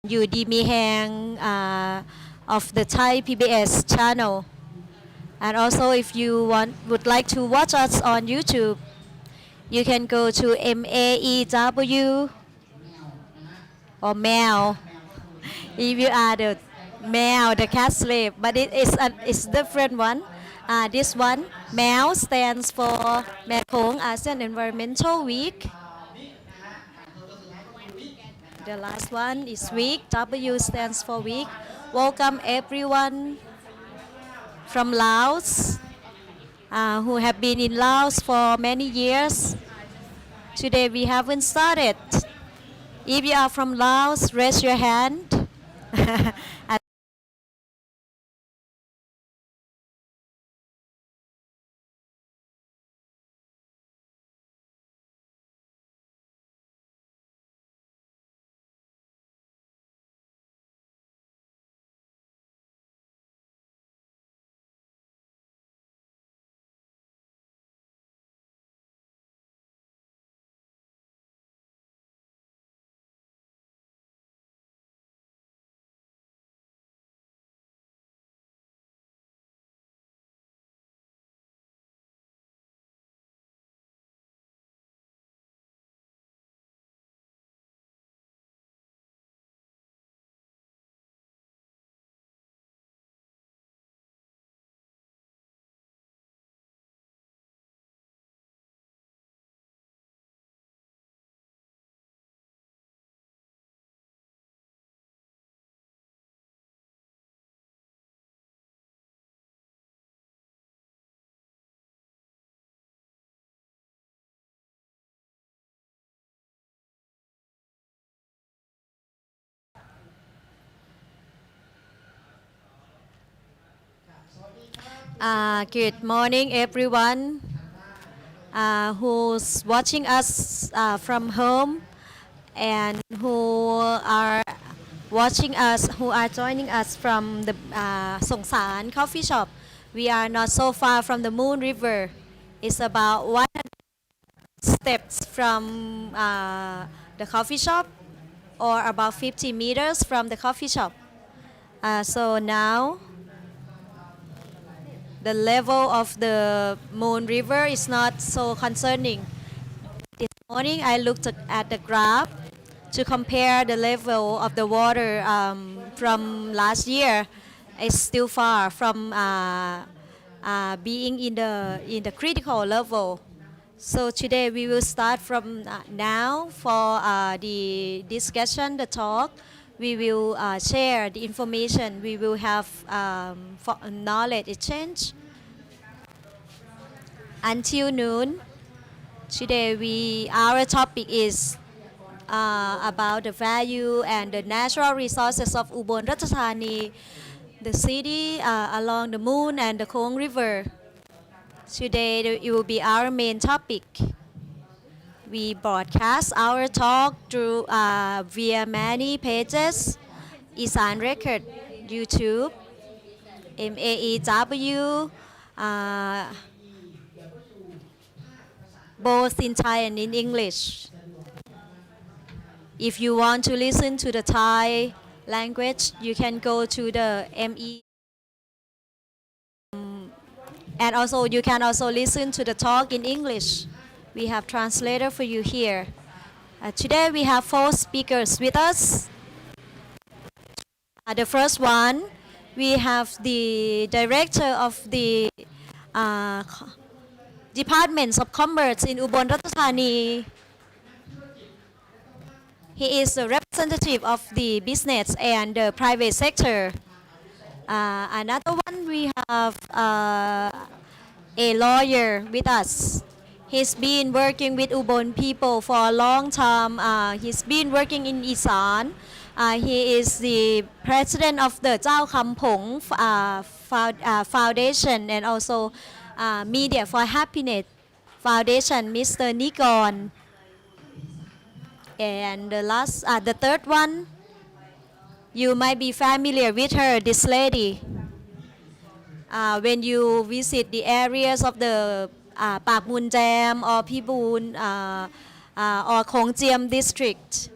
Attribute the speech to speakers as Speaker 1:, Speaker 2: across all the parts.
Speaker 1: อยู่ดีมีแฮง of the Thai PBS channel. And also if you would like to watch us on YouTube, you can go to MAEW or Mel if you are the male, the cat slave, but it's different one. This one, Mel, stands for Mekong ASEAN Environmental Week. The last one is week. W stands for week. Welcome everyone from Laos who have been in Laos for many years. Today we haven't started. If you are from Laos, raise your hand. Good morning, everyone who's watching us from home and who are joining us from the Songsaan coffee shop. We are not so far from the Moon River. It's about 100 steps from the coffee shop, or about 50 meters from the coffee shop. So now the level of the Moon River is not so concerning. This morning I looked at the graph to compare the level of the water from last year. It's still far from being in the critical level. So today we will start from now for the discussion, the talk. We will share the information. We will have knowledge exchange until noon. Today our topic is about the value and the natural resources of Ubon Ratchathani, the city along the Moon and the Mekong River. Today it will be our main topic. We broadcast our talk through via many pages: Isaan Record, YouTube, MAEW, both in Thai and in English. If you want to listen to the Thai language, you can go to the ME. And also you can also listen to the talk in English. We have translator for you here. Today we have 4 speakers with us. The first one, we have the director of the Departments of Commerce in Ubon Ratchathani. He is the representative of the business and the private sector. Another one, we have a lawyer with us. He's been working with Ubon people for a long time. He's been working in Isaan. He is the president of the Chao Kampong Foundation and also Media for Happiness Foundation, Mr. Nikorn. And the third one, you might be familiar with her, this lady. When you visit the areas of the Pak Mun Dam or Pibun or Khong Chiem district,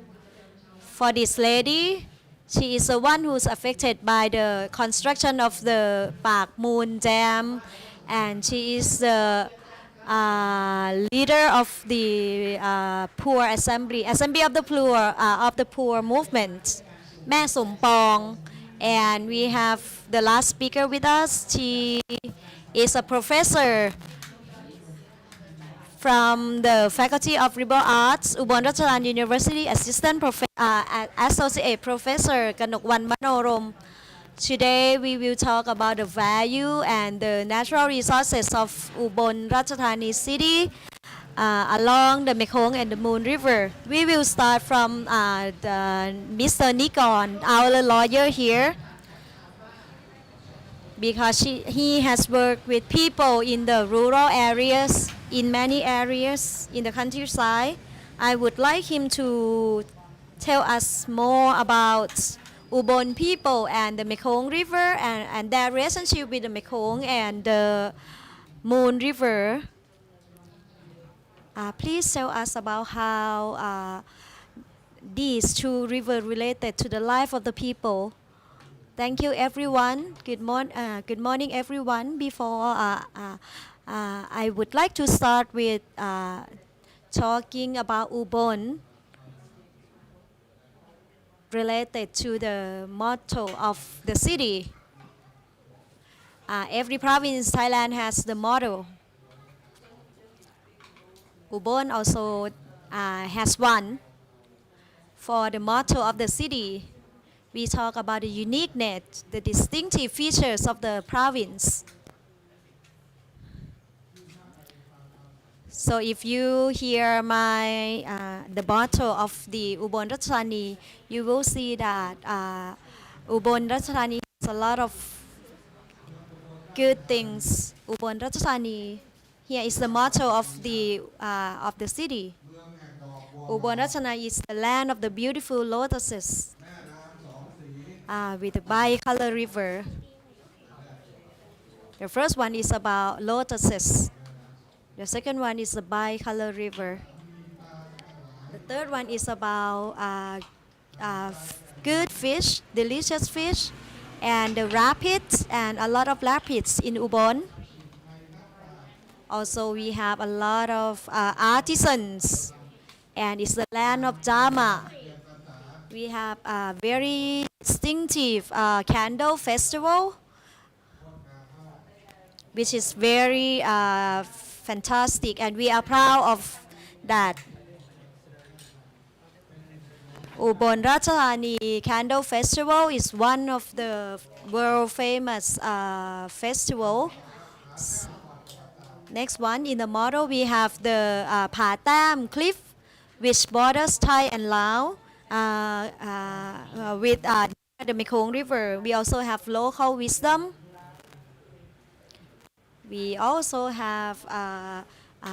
Speaker 1: for this lady, She is the one who's affected by the construction of the Pak Mun Dam, and she is the leader of the poor assembly of the poor movement, Mae Sompong. And we have the last speaker with us. She is a professor from the Faculty of Liberal Arts, Ubon Ratchathani University, Associate Professor Kanokwan Manorom. Today we will talk about the value and the natural resources of Ubon Ratchathani city along the Mekong and the Moon River. We will start from Mr. Nikorn, our lawyer here, because he has worked with people in the rural areas, in many areas in the countryside. I would like him to tell us more about Ubon people and the Mekong River and their relationship with the Mekong and the Moon River. Please tell us about how these two rivers related to the life of the people. Thank you, everyone. Good morning, everyone. Before I would like to start with talking about Ubon related to the motto of the city. Every province in Thailand has the motto. Ubon also has one for the motto of the city. We talk about the uniqueness, the distinctive features of the province. So if you hear the motto of the Ubon Ratchathani, you will see that Ubon Ratchathani has a lot of good things. Ubon Ratchathani, here is the motto of the city. Ubon Ratchathani is the land of the beautiful lotuses. With the bicolor river. The first one is about lotuses. The second one is the bicolor river. The third one is about good fish, delicious fish, and the rapids, and a lot of rapids in Ubon. Also, we have a lot of artisans, and it's the land of Dharma. We have a very distinctive candle festival, which is very fantastic, and we are proud of that. Ubon Ratchathani Candle Festival is one of the world famous festival. Next one, in the model we have the Pa Tam Cliff, which borders Thai and Laos. With the Mekong River. We also have local wisdom. We also have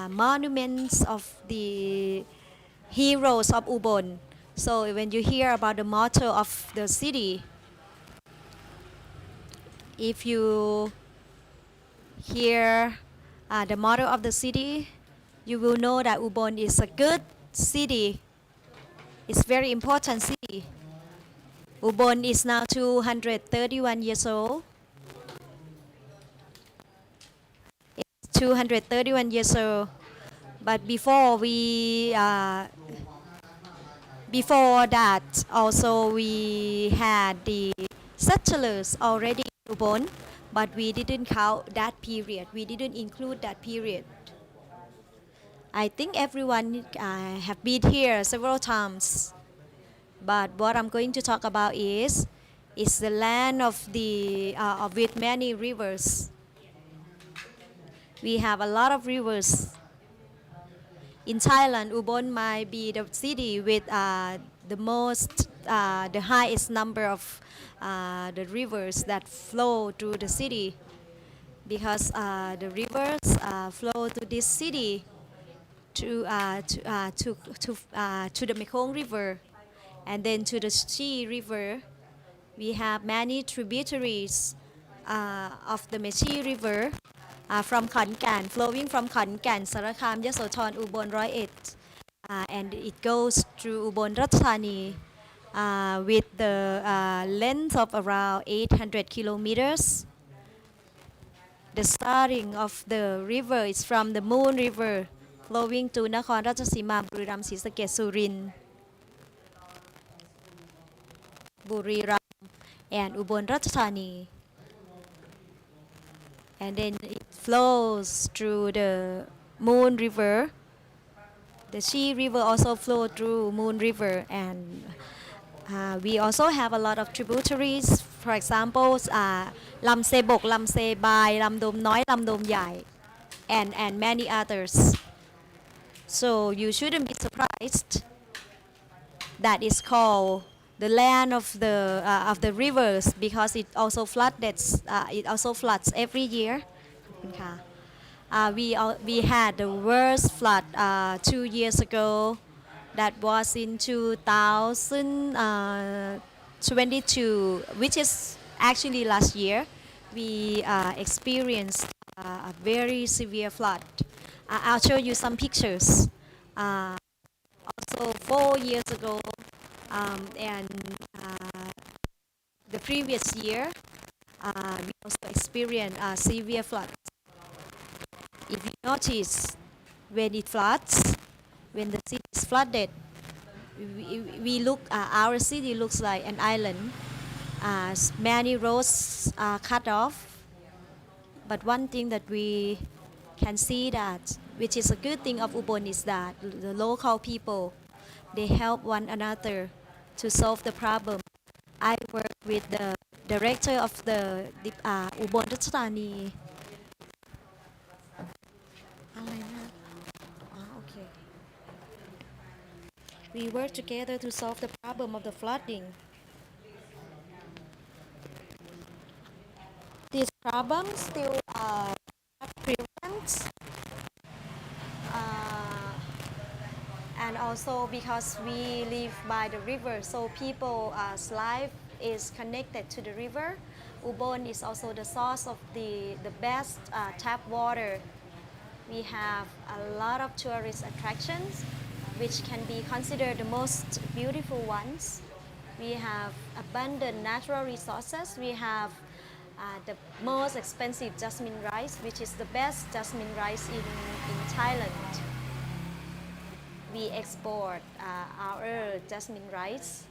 Speaker 1: monuments of the heroes of Ubon. So when you hear about the motto of the city, if you hear the motto of the city, you will know that Ubon is a good city. It's very important city. Ubon is now 231 years old. It's 231 years old. But before that, also we had the settlers already in Ubon, but we didn't count that period. We didn't include that period. I think everyone have been here several times. But what I'm going to talk about is the land of with many rivers. We have a lot of rivers. In Thailand, Ubon might be the city with the highest number of the rivers that flow through the city, because the rivers flow to this city to the Mekong River. And then to the Chi River, we have many tributaries of the Mechi River from Khon-Kaen, flowing from Khon-Kaen, Sarakham, Yasothon, Ubon, Roi Et, and it goes through Ubon Ratchathani with the length of around 800 kilometers. The starting of the river is from the Moon River, flowing to Nakhon Ratchasima, Buriram, Srisaket, Surin, Buriram, and Ubon Ratchathani. And then it flows through the Moon River. The Shi River also flows through Moon River, and we also have a lot of tributaries. For example, Lam Se Bok, Lam Se Bai, Lam Dom Noi, Lam Dom Yai, and many others. So you shouldn't be surprised that it's called the land of the rivers, because it also floods every year. We had the worst flood 2 years ago. That was in 2022, which is actually last year. We experienced a very severe flood. I'll show you some pictures. Also 4 years ago, and the previous year, we also experienced severe flood. If you notice, when it floods, when the city is flooded, our city looks like an island. Many roads are cut off. But one thing that we can see that, which is a good thing of Ubon, is that the local people, they help one another to solve the problem. I work with the director of the Ubon Ratchathani. Okay. We work together to solve the problem of the flooding. These problems still prevalent, and also because we live by the river, so people's life is connected to the river. Ubon is also the source of the best tap water. We have a lot of tourist attractions, which can be considered the most beautiful ones. We have abundant natural resources. We have the most expensive jasmine rice, which is the best jasmine rice in Thailand. We export our jasmine rice.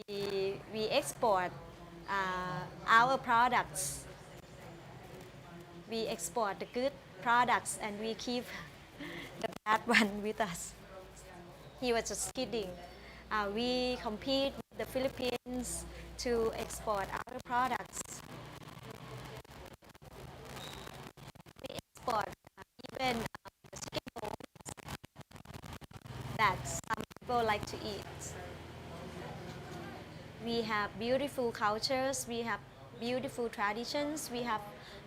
Speaker 1: We export our products. We export the good products and we keep the bad one with us. He was just kidding. We compete with the Philippines to export our products. We export even the chicken bones that some people like to eat. We have beautiful cultures, we have beautiful traditions, we have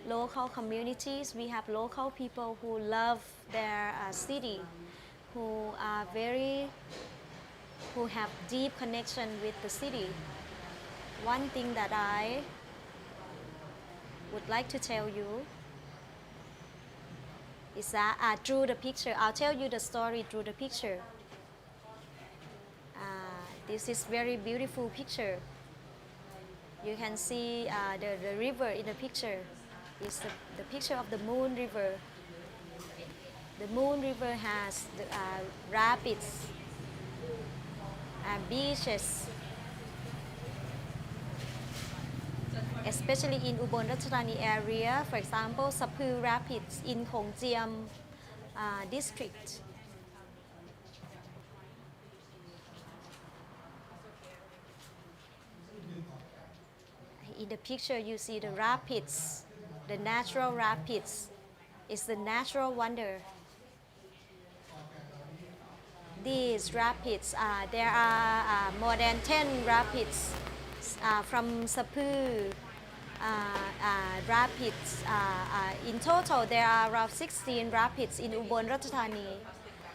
Speaker 1: local communities, we have local people who love their city, who have deep connection with the city. One thing that I would like to tell you is that through the picture, I'll tell you the story through the picture. This is very beautiful picture. You can see the river in the picture. It's the picture of the Moon River. The Moon River has the rapids and beaches, especially in Ubon Ratchathani area. For example, Sapu Rapids in Khongjiam district. In the picture, you see the rapids, the natural rapids. It's the natural wonder. These rapids, there are more than 10 rapids from Sapu rapids. In total, there are around 16 rapids in Ubon Ratchathani.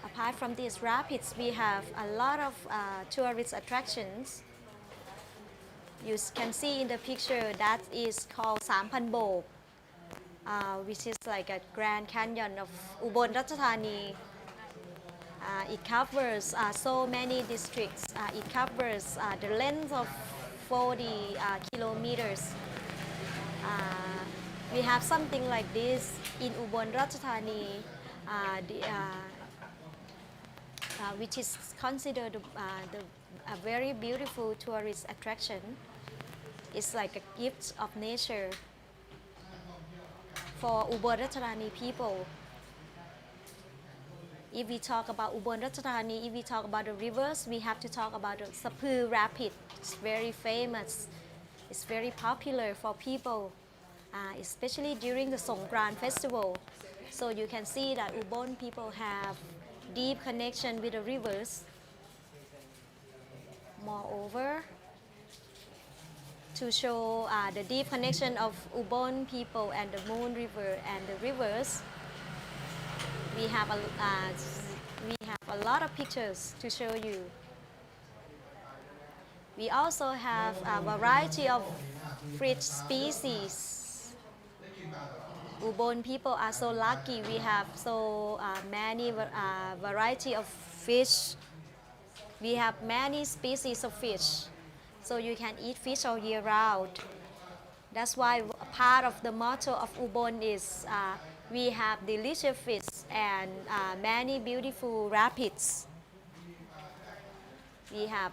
Speaker 1: Apart from these rapids, we have a lot of tourist attractions. You can see in the picture that is called 3,000 Bok, which is like a Grand Canyon of Ubon Ratchathani. It covers so many districts. It covers the length of 40 kilometers. We have something like this in Ubon Ratchathani, which is considered a very beautiful tourist attraction. It's like a gift of nature for Ubon Ratchathani people. If we talk about Ubon Ratchathani, if we talk about the rivers, we have to talk about the Sapu Rapid. It's very famous. It's very popular for people, especially during the Songkran festival. So you can see that Ubon people have deep connection with the rivers. Moreover, to show the deep connection of Ubon people and the Moon River and the rivers, we have a lot of pictures to show you. We also have a variety of fish species. Ubon people are so lucky. We have so many variety of fish. We have many species of fish. So you can eat fish all year round. That's why part of the motto of Ubon is we have delicious fish and many beautiful rapids. We have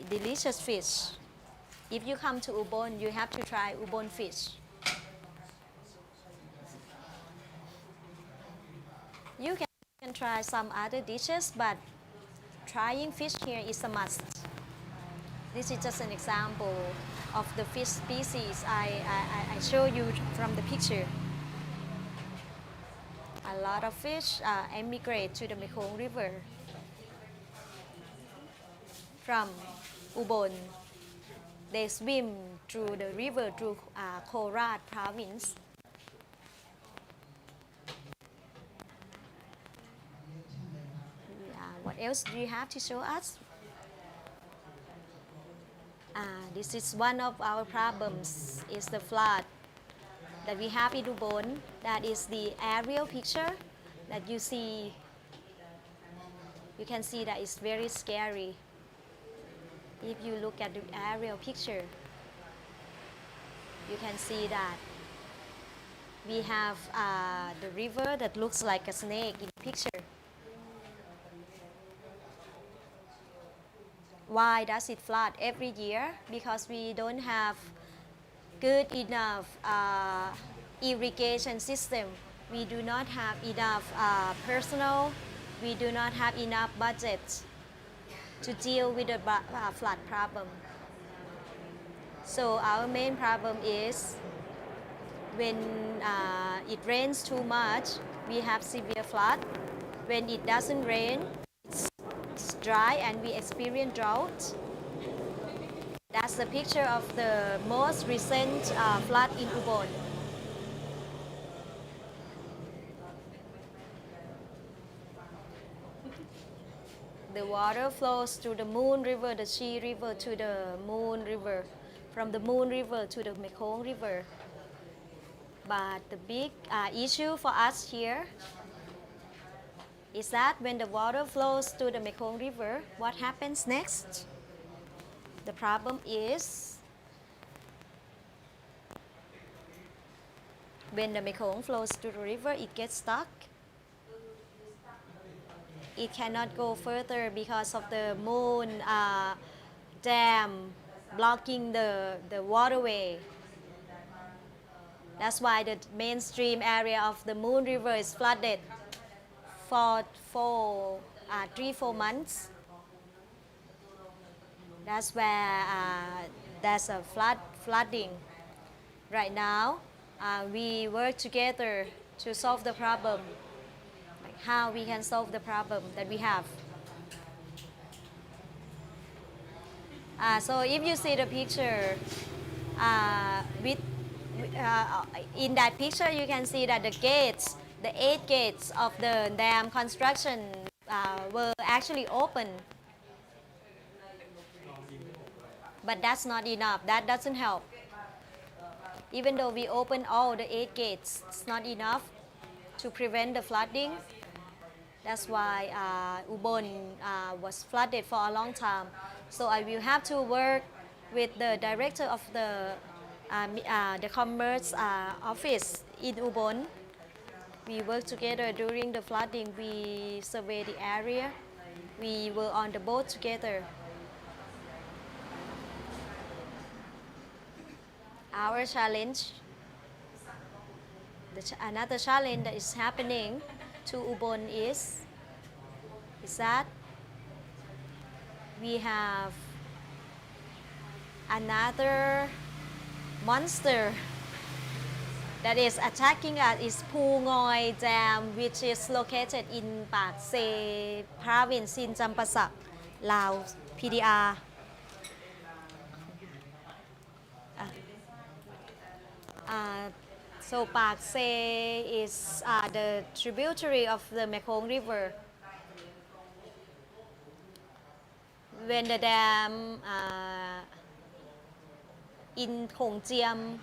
Speaker 1: delicious fish. If you come to Ubon, you have to try Ubon fish. You can try some other dishes, but trying fish here is a must. This is just an example of the fish species I show you from the picture. A lot of fish emigrate to the Mekong River from Ubon. They swim through the river through Korat province. What else do you have to show us? This is one of our problems, is the flood that we have in Ubon. That is the aerial picture that you see. You can see that it's very scary. If you look at the aerial picture, you can see that we have the river that looks like a snake in the picture. Why does it flood every year? Because we don't have good enough irrigation system. We do not have enough personnel. We do not have enough budget to deal with the flood problem. So our main problem is when it rains too much, we have severe flood. When it doesn't rain, it's dry and we experience drought. That's the picture of the most recent flood in Ubon. The water flows through the Moon River, the Chi River to the Moon River, from the Moon River to the Mekong River. But the big issue for us here is that when the water flows to the Mekong River, what happens next? The problem is when the Mekong flows to the river, it gets stuck. It cannot go further because of the Moon Dam blocking the waterway. That's why the mainstream area of the Moon River is flooded for 3-4 months. That's where there's a flooding. Right now, we work together to solve the problem, like how we can solve the problem that we have. So if you see the picture, in that picture you can see that the 8 gates of the dam construction were actually open. But that's not enough. That doesn't help. Even though we open all the 8 gates, it's not enough to prevent the flooding. That's why Ubon was flooded for a long time. So I will have to work with the director of the commerce office in Ubon. We work together during the flooding. We survey the area. We were on the boat together. Our challenge, another challenge that is happening to Ubon is that we have another monster that is attacking us is Pungoi Dam, which is located in Pak Se province in Champasak, Laos, PDR. So Pak Se is the tributary of the Mekong River. When the dam in Khongjiam,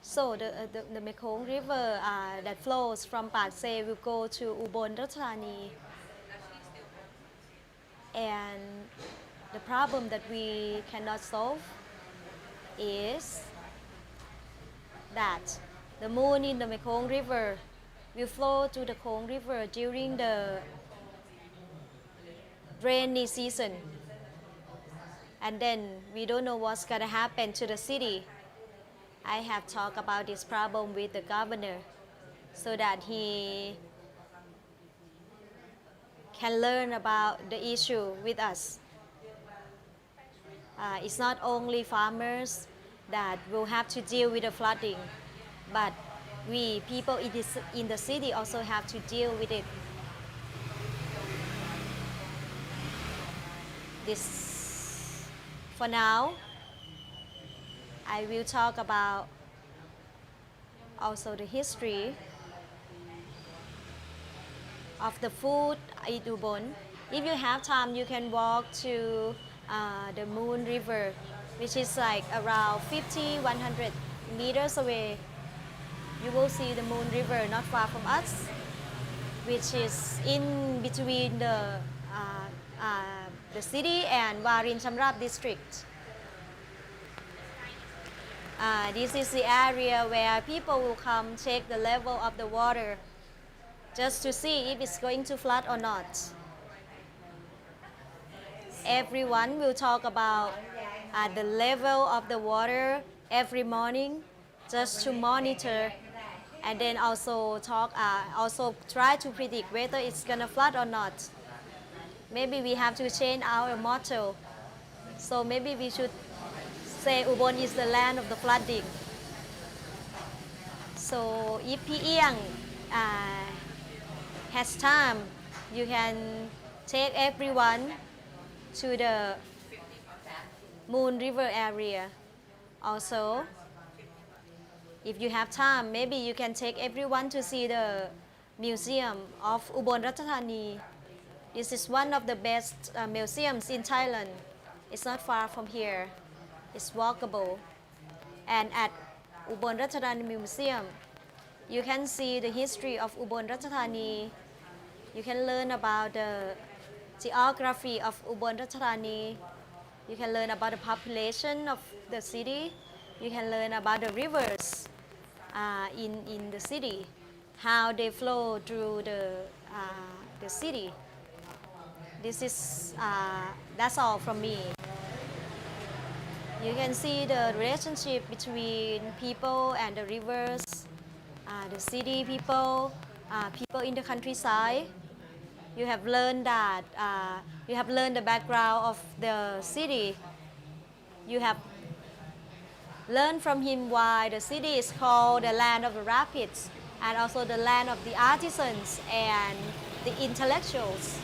Speaker 1: so the Mekong River that flows from Pak Se will go to Ubon Ratchathani. And the problem that we cannot solve is that the moon in the Mekong River will flow to the Kong River during the rainy season. And then we don't know what's gonna happen to the city. I have talked about this problem with the governor so that he can learn about the issue with us. It's not only farmers that will have to deal with the flooding, but we people in the city also have to deal with it. This, for now, I will talk about also the history of the food in Ubon. If you have time, you can walk to the Moon River, which is like around 100 meters away. You will see the Moon River not far from us, which is in between the city and Warin Chamrap district. This is the area where people will come check the level of the water just to see if it's going to flood or not. Everyone will talk about the level of the water every morning just to monitor, and then also try to predict whether it's gonna flood or not. Maybe we have to change our motto. So maybe we should say Ubon is the land of the flooding. So if Piang has time, you can take everyone to the Moon River area. Also, if you have time, maybe you can take everyone to see the museum of Ubon Ratchathani. This is one of the best museums in Thailand. It's not far from here. It's walkable. And at Ubon Ratchathani Museum, you can see the history of Ubon Ratchathani. You can learn about the geography of Ubon Ratchathani. You can learn about the population of the city. You can learn about the rivers in the city, how they flow through the city. This is that's all from me. You can see the relationship between people and the rivers, the city people, people in the countryside. You have learned that you have learned the background of the city. You have learned from him why the city is called the land of the rapids, and also the land of the artisans and the intellectuals.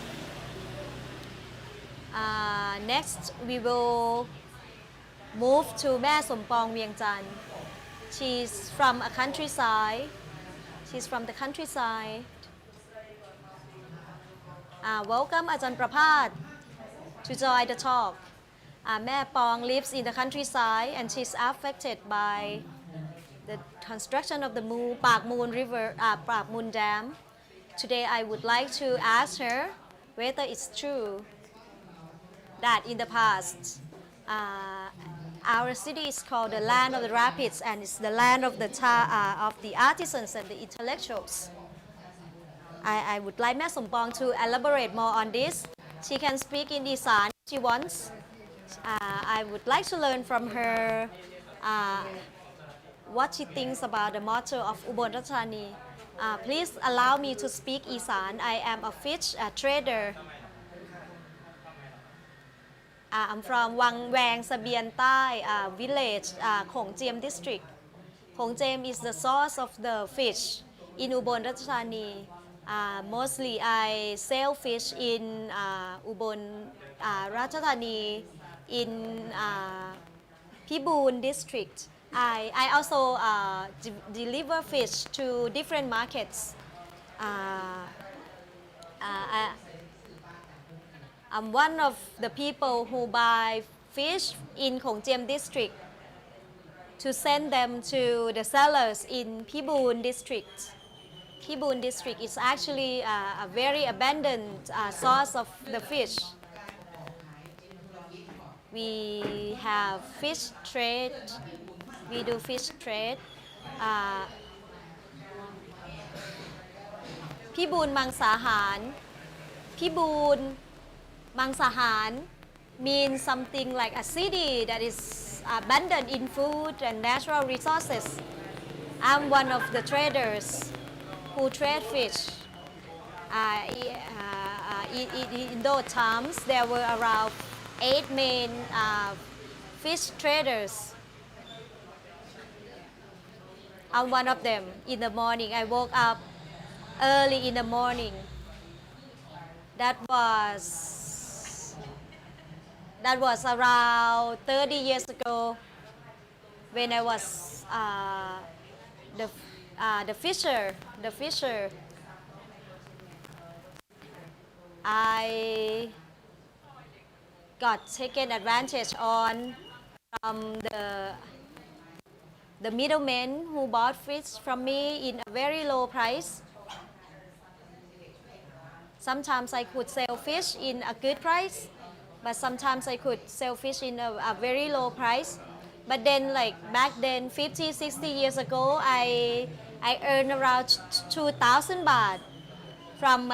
Speaker 1: Next, we will move to Sompong Viengchan. She's from a countryside. She's from the countryside. Welcome Ajahn Prapat to join the talk. Mae Pong lives in the countryside and she's affected by the construction of the Pak Mun River, Pak Mun Dam. Today I would like to ask her whether it's true that in the past our city is called the land of the rapids and it's the land of the artisans and the intellectuals. I would like Ms. Sompong to elaborate more on this. She can speak in Isaan if she wants. I would like to learn from her what she thinks about the motto of Ubon Ratchathani. Please allow me to speak Isaan. I am a fish trader. I'm from Viengchan village, Homklin district. Homklin is the source of the fish in Ubon Ratchathani. Mostly I sell fish in Ubon Ratchathani in Ubon district. I also deliver fish to different markets. I'm one of the people who buy fish in Homklin district to send them to the sellers in Ubon district. Ubon district is actually a very abundant source of the fish. We have fish trade. We do fish trade. Ubon Mangsahan. Ubon Mangsahan means something like a city that is abundant in food and natural resources. I'm one of the traders who trade fish. In those times, there were around 8 main fish traders. I'm one of them. In the morning, I woke up early in the morning. That was around 30 years ago when I was the fisher. I got taken advantage on from the middlemen who bought fish from me in a very low price. Sometimes I could sell fish in a good price, but sometimes I could sell fish in a very low price. But then, like back then, 50, 60 years ago, I earned around 2,000 baht from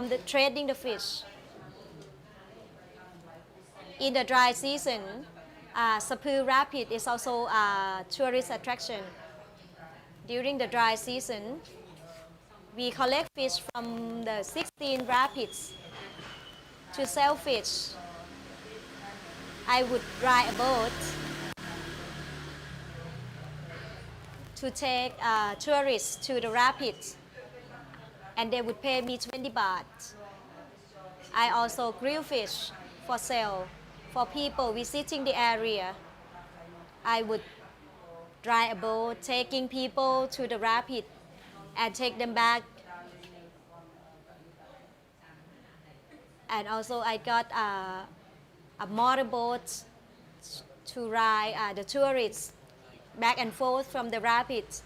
Speaker 1: the trading the fish. In the dry season, Sapu Rapid is also a tourist attraction. During the dry season, we collect fish from the 16 rapids to sell fish. I would ride a boat to take tourists to the rapids, and they would pay me 20 baht. I also grill fish for sale for people visiting the area. I would drive a boat taking people to the rapid and take them back. And also I got a motorboat to ride the tourists back and forth from the rapids.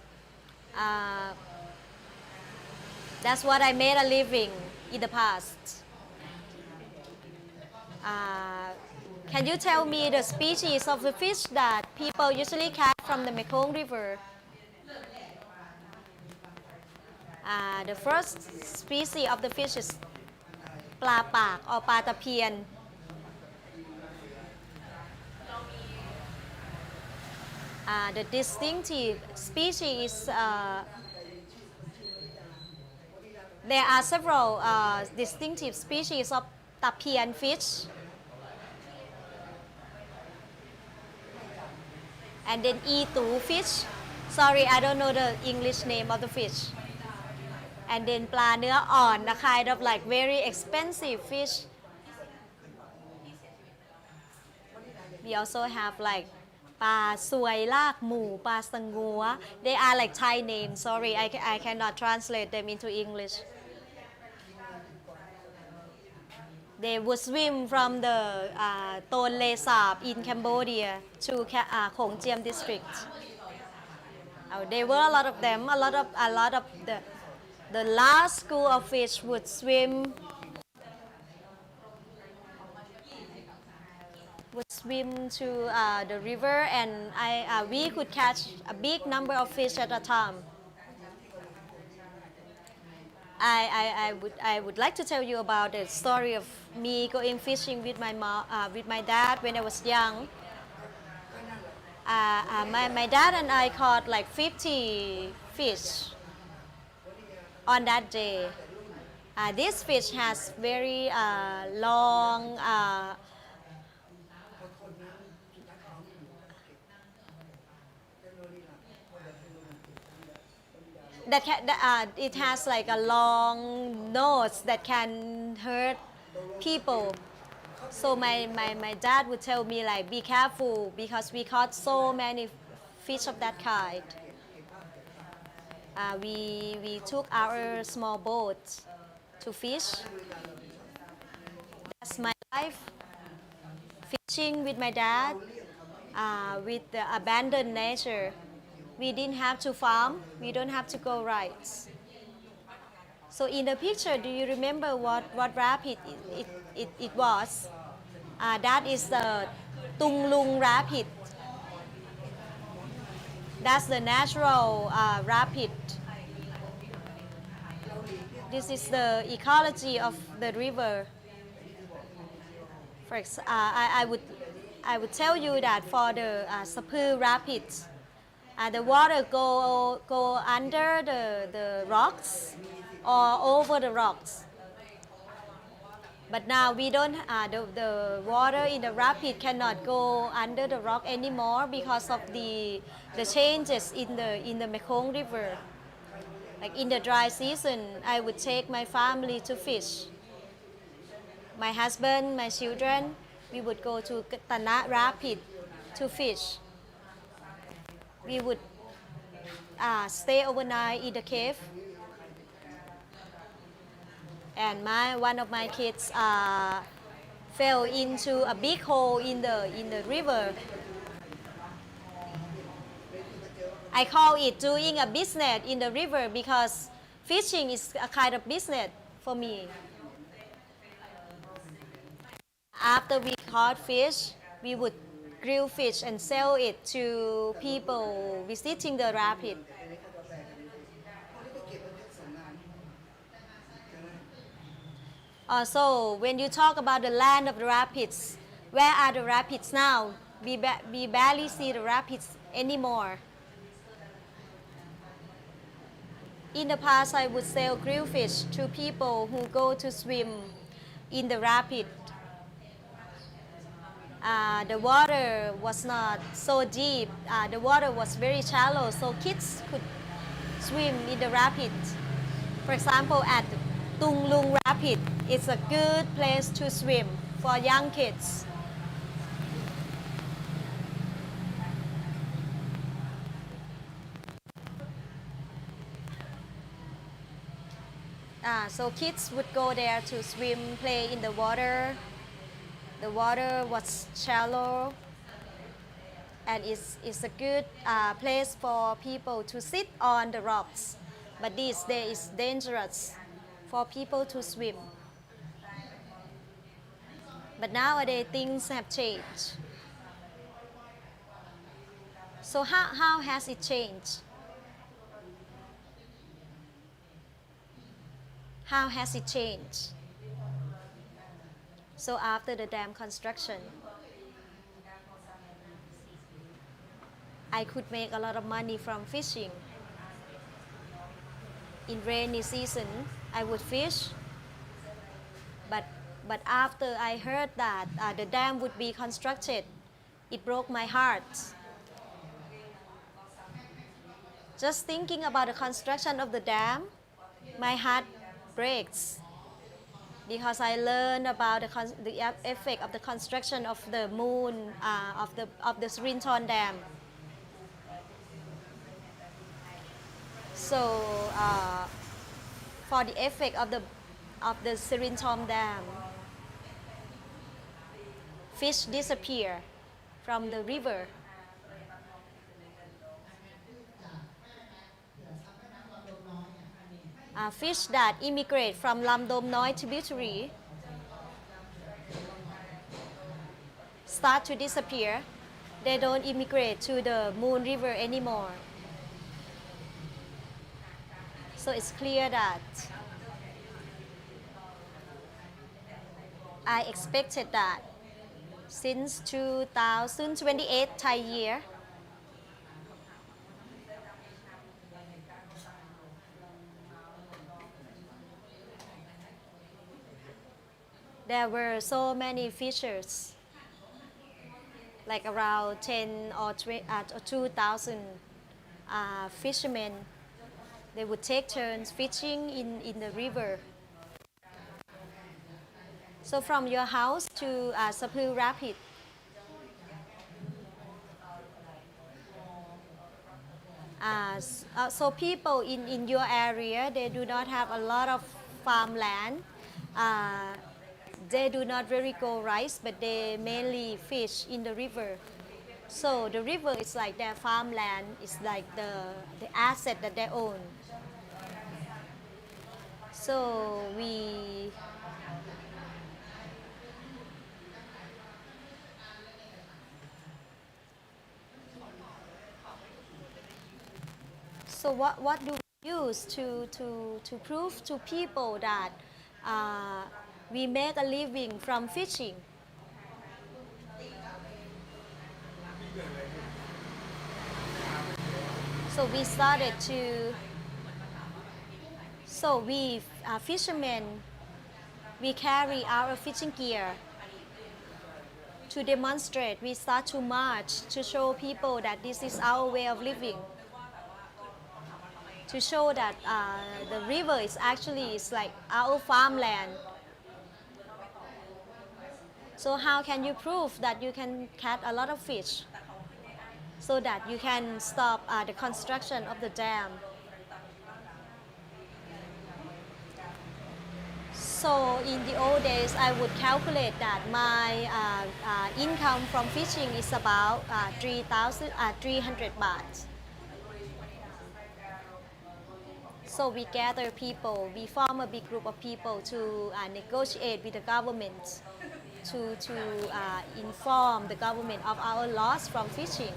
Speaker 1: That's what I made a living in the past. Can you tell me the species of the fish that people usually catch from the Mekong River? The first species of the fish is pla pak or pa tapian. The distinctive species, there are several distinctive species of tapian fish. And then itu fish. Sorry, I don't know the English name of the fish. And then pla นื้ออ่อน, a kind of like very expensive fish. We also have like ปลาสวยลากหมูปลาสังกัว They are like Thai names. Sorry, I cannot translate them into English. They would swim from the Ton Le Sap in Cambodia to Homklin district. There were a lot of them. A lot of the last school of fish would swim to the river, and we could catch a big number of fish at a time. I would like to tell you about the story of me going fishing with my dad when I was young. My dad and I caught like 50 fish on that day. This fish has very long it has like a long nose that can hurt people. So my dad would tell me like, be careful because we caught so many fish of that kind. We took our small boat to fish. That's my life, fishing with my dad, with the abandoned nature. We didn't have to farm, we don't have to go rides. So in the picture, do you remember what rapid it was? That is the Tung Lung Rapid. That's the natural rapid. This is the ecology of the river. For I would tell you that for the Sapur Rapids, the water go under the rocks or over the rocks. But now we don't, the water in the rapid cannot go under the rock anymore because of the changes in the Mekong River. Like in the dry season, I would take my family to fish. My husband, my children, we would go to Tana Rapid to fish. We would stay overnight in the cave. And one of my kids fell into a big hole in the river. I call it doing a business in the river because fishing is a kind of business for me. After we caught fish, we would grill fish and sell it to people visiting the rapid. So when you talk about the land of the rapids, where are the rapids now? We barely see the rapids anymore. In the past, I would sell grilled fish to people who go to swim in the rapid. The water was not so deep. The water was very shallow, so kids could swim in the rapid. For example, at Tung Lung Rapid, it's a good place to swim for young kids. So kids would go there to swim, play in the water. The water was shallow, and it's a good place for people to sit on the rocks. But these days it's dangerous for people to swim. But nowadays things have changed. So how has it changed? How has it changed? So after the dam construction, I could make a lot of money from fishing. In rainy season, I would fish, but after I heard that the dam would be constructed, it broke my heart. Just thinking about the construction of the dam, my heart breaks, because I learned about the effect of the construction of the moon of the Srinthorn Dam. So for the effect of the Srinthorn Dam, fish disappear from the river. fish that immigrate from Lam Dom Noi tributary start to disappear. They don't immigrate to the Moon River anymore. So it's clear that I expected that since 2028 Thai year, there were so many fishers, like around 10 or 2,000 fishermen. They would take turns fishing in the river. So from your house to Sapu Rapid, so people in your area, they do not have a lot of farmland. They do not very grow rice, but they mainly fish in the river. So the river is like their farmland, it's like the asset that they own. So what do we use to prove to people that we make a living from fishing? So we started to, so we fishermen, we carry our fishing gear to demonstrate. We start to march to show people that this is our way of living. To show that the river is actually like our farmland. So how can you prove that you can catch a lot of fish so that you can stop the construction of the dam? So in the old days, I would calculate that my income from fishing is about 300 baht. So we gather people, we form a big group of people to negotiate with the government, to inform the government of our loss from fishing,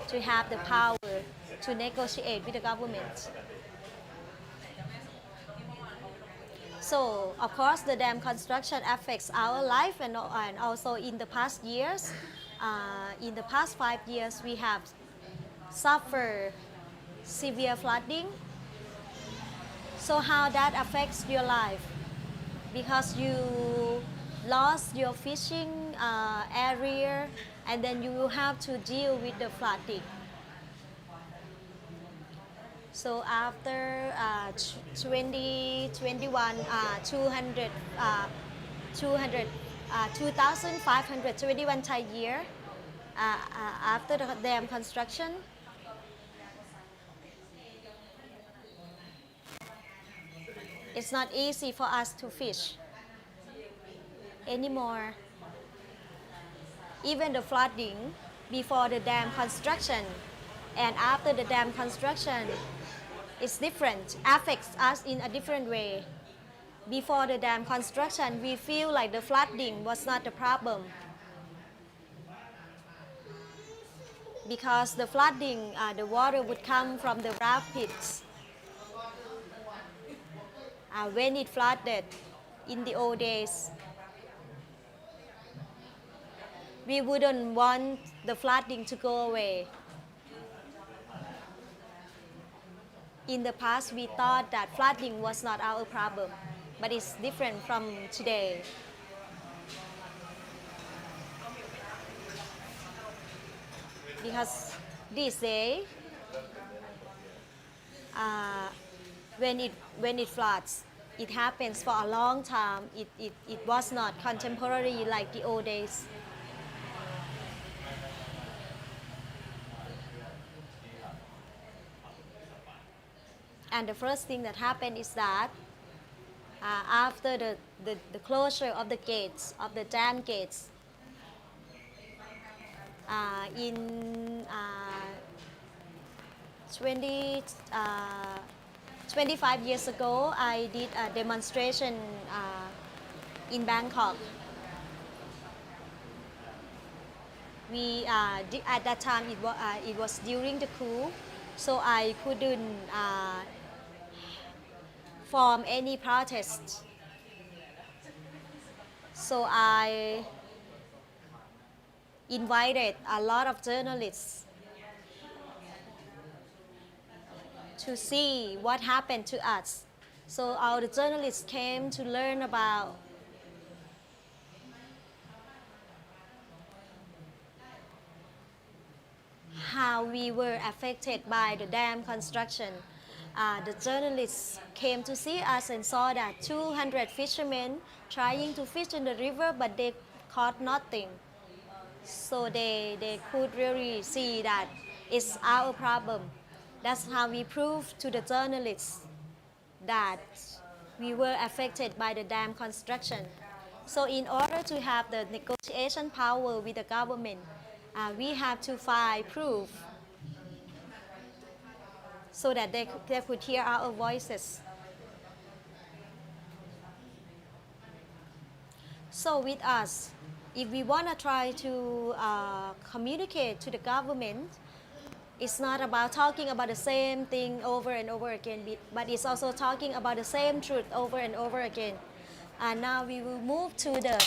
Speaker 1: to have the power to negotiate with the government. So of course the dam construction affects our life, and also in the past years, in the past 5 years we have suffered severe flooding. So how that affects your life? Because you lost your fishing area, and then you will have to deal with the flooding. So after 2021, 2,521 Thai year, after the dam construction, it's not easy for us to fish anymore. Even the flooding before the dam construction and after the dam construction is different, affects us in a different way. Before the dam construction, we feel like the flooding was not the problem, because the flooding, the water would come from the rapids. When it flooded in the old days, we wouldn't want the flooding to go away. In the past, we thought that flooding was not our problem, but it's different from today. Because this day, when it floods, it happens for a long time. It was not contemporary like the old days. And the first thing that happened is that after the closure of the gates, of the dam gates, in 20, 25 years ago, I did a demonstration in Bangkok. At that time it was during the coup, so I couldn't form any protest. So I invited a lot of journalists to see what happened to us. So all the journalists came to learn about how we were affected by the dam construction. The journalists came to see us and saw that 200 fishermen trying to fish in the river, but they caught nothing. So they could really see that it's our problem. That's how we proved to the journalists that we were affected by the dam construction. So in order to have the negotiation power with the government, we have to file proof so that they could hear our voices. So with us, if we want to try to communicate to the government, it's not about talking about the same thing over and over again, but it's also talking about the same truth over and over again. And now we will move to the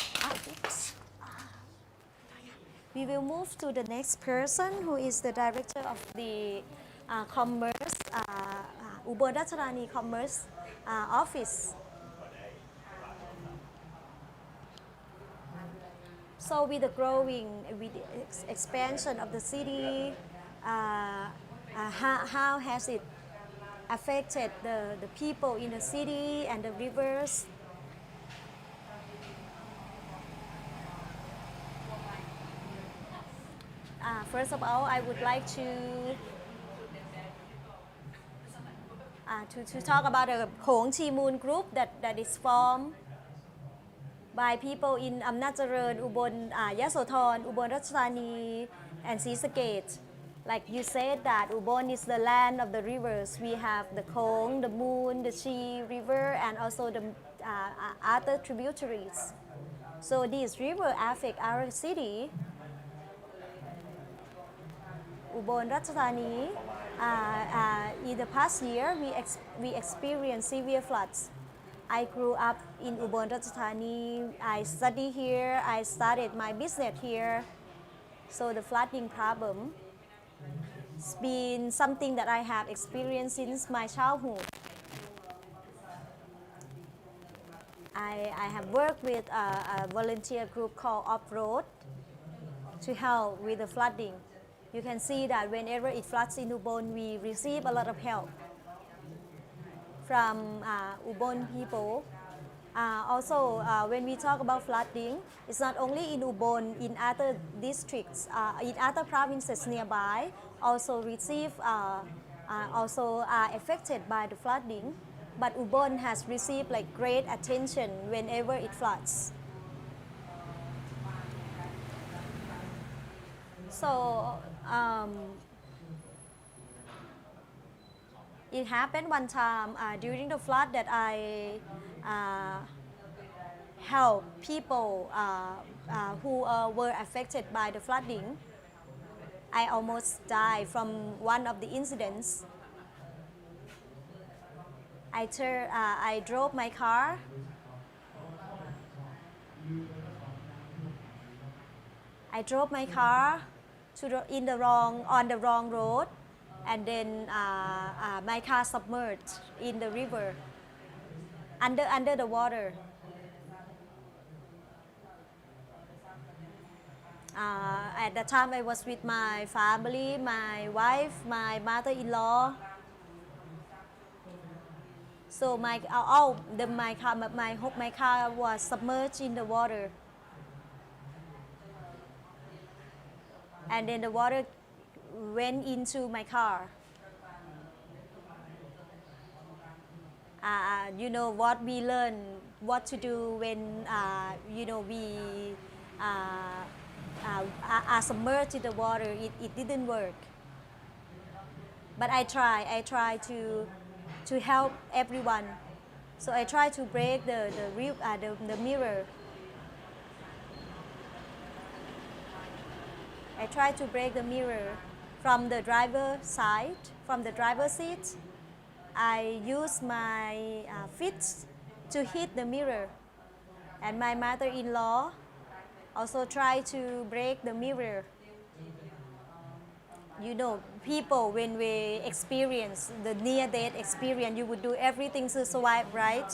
Speaker 1: next person, who is the director of the commerce, Ubon Ratchathani commerce office. So with the expansion of the city, how has it affected the people in the city and the rivers? First of all, I would like to talk about the Khong Chi Moon group that is formed by people in Amnatcharan, Ubon Yasothon, Ubon Ratchathani, and Srisaket. Like you said that Ubon is the land of the rivers. We have the Khong, the Moon, the Chi river, and also the other tributaries. So these rivers affect our city. Ubon Ratchathani, in the past year, we experienced severe floods. I grew up in Ubon Ratchathani. I study here. I started my business here. So the flooding problem has been something that I have experienced since my childhood. I have worked with a volunteer group called Off-Road to help with the flooding. You can see that whenever it floods in Ubon, we receive a lot of help from Ubon people. Also, when we talk about flooding, it's not only in Ubon, in other districts, in other provinces nearby, also are affected by the flooding. But Ubon has received like great attention whenever it floods. So it happened one time during the flood that I helped people who were affected by the flooding. I almost died from one of the incidents. I drove my car. I drove my car on the wrong road, and then my car submerged in the river, under the water. At that time, I was with my family, my wife, my mother-in-law. So my car was submerged in the water, and then the water went into my car. You know what we learn, what to do when we are submerged in the water. It didn't work. But I try to to help everyone. So I try to break the mirror. I try to break the mirror from the driver's side, from the driver's seat. I use my fists to hit the mirror. And my mother-in-law also tried to break the mirror. You know, people, when we experience the near-death experience, you would do everything to survive, right?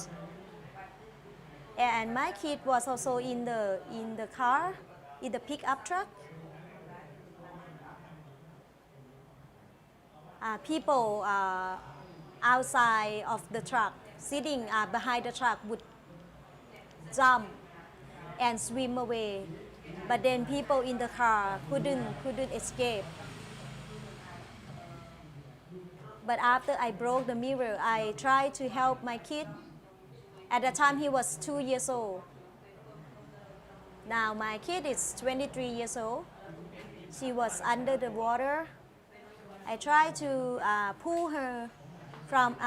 Speaker 1: And my kid was also in the car, in the pickup truck. People outside of the truck, sitting behind the truck, would jump and swim away. But then people in the car couldn't escape. But after I broke the mirror, I tried to help my kid. At the time, he was 2 years old. Now my kid is 23 years old. She was under the water. I tried to pull her from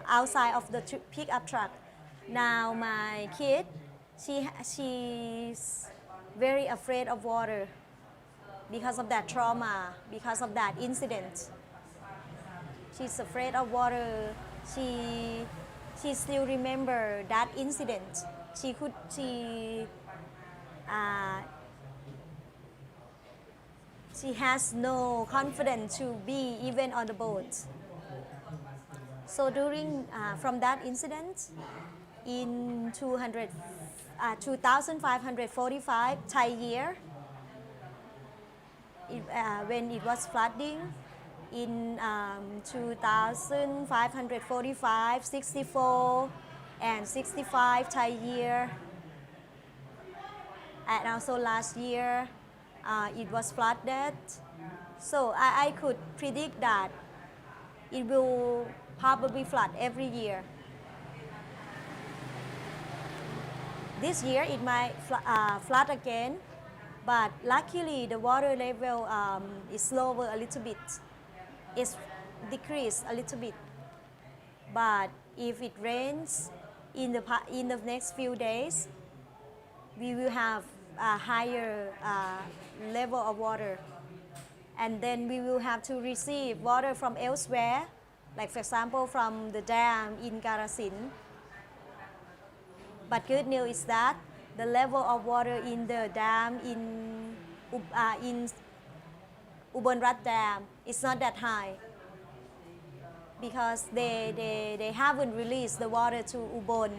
Speaker 1: outside of the pickup truck. Now my kid, she's very afraid of water because of that trauma, because of that incident. She's afraid of water. She still remember that incident. She has no confidence to be even on the boat. So during from that incident, in 2545 Thai year, when it was flooding, in 2545, 64, and 65 Thai year, and also last year it was flooded. So I could predict that it will probably flood every year. This year it might flood again, but luckily the water level is lower a little bit. It's decreased a little bit. But if it rains in the next few days, we will have a higher level of water. And then we will have to receive water from elsewhere, like for example from the dam in Karasin. But good news is that the level of water in the dam in Ubon Ratchathani Dam is not that high, because they haven't released the water to Ubon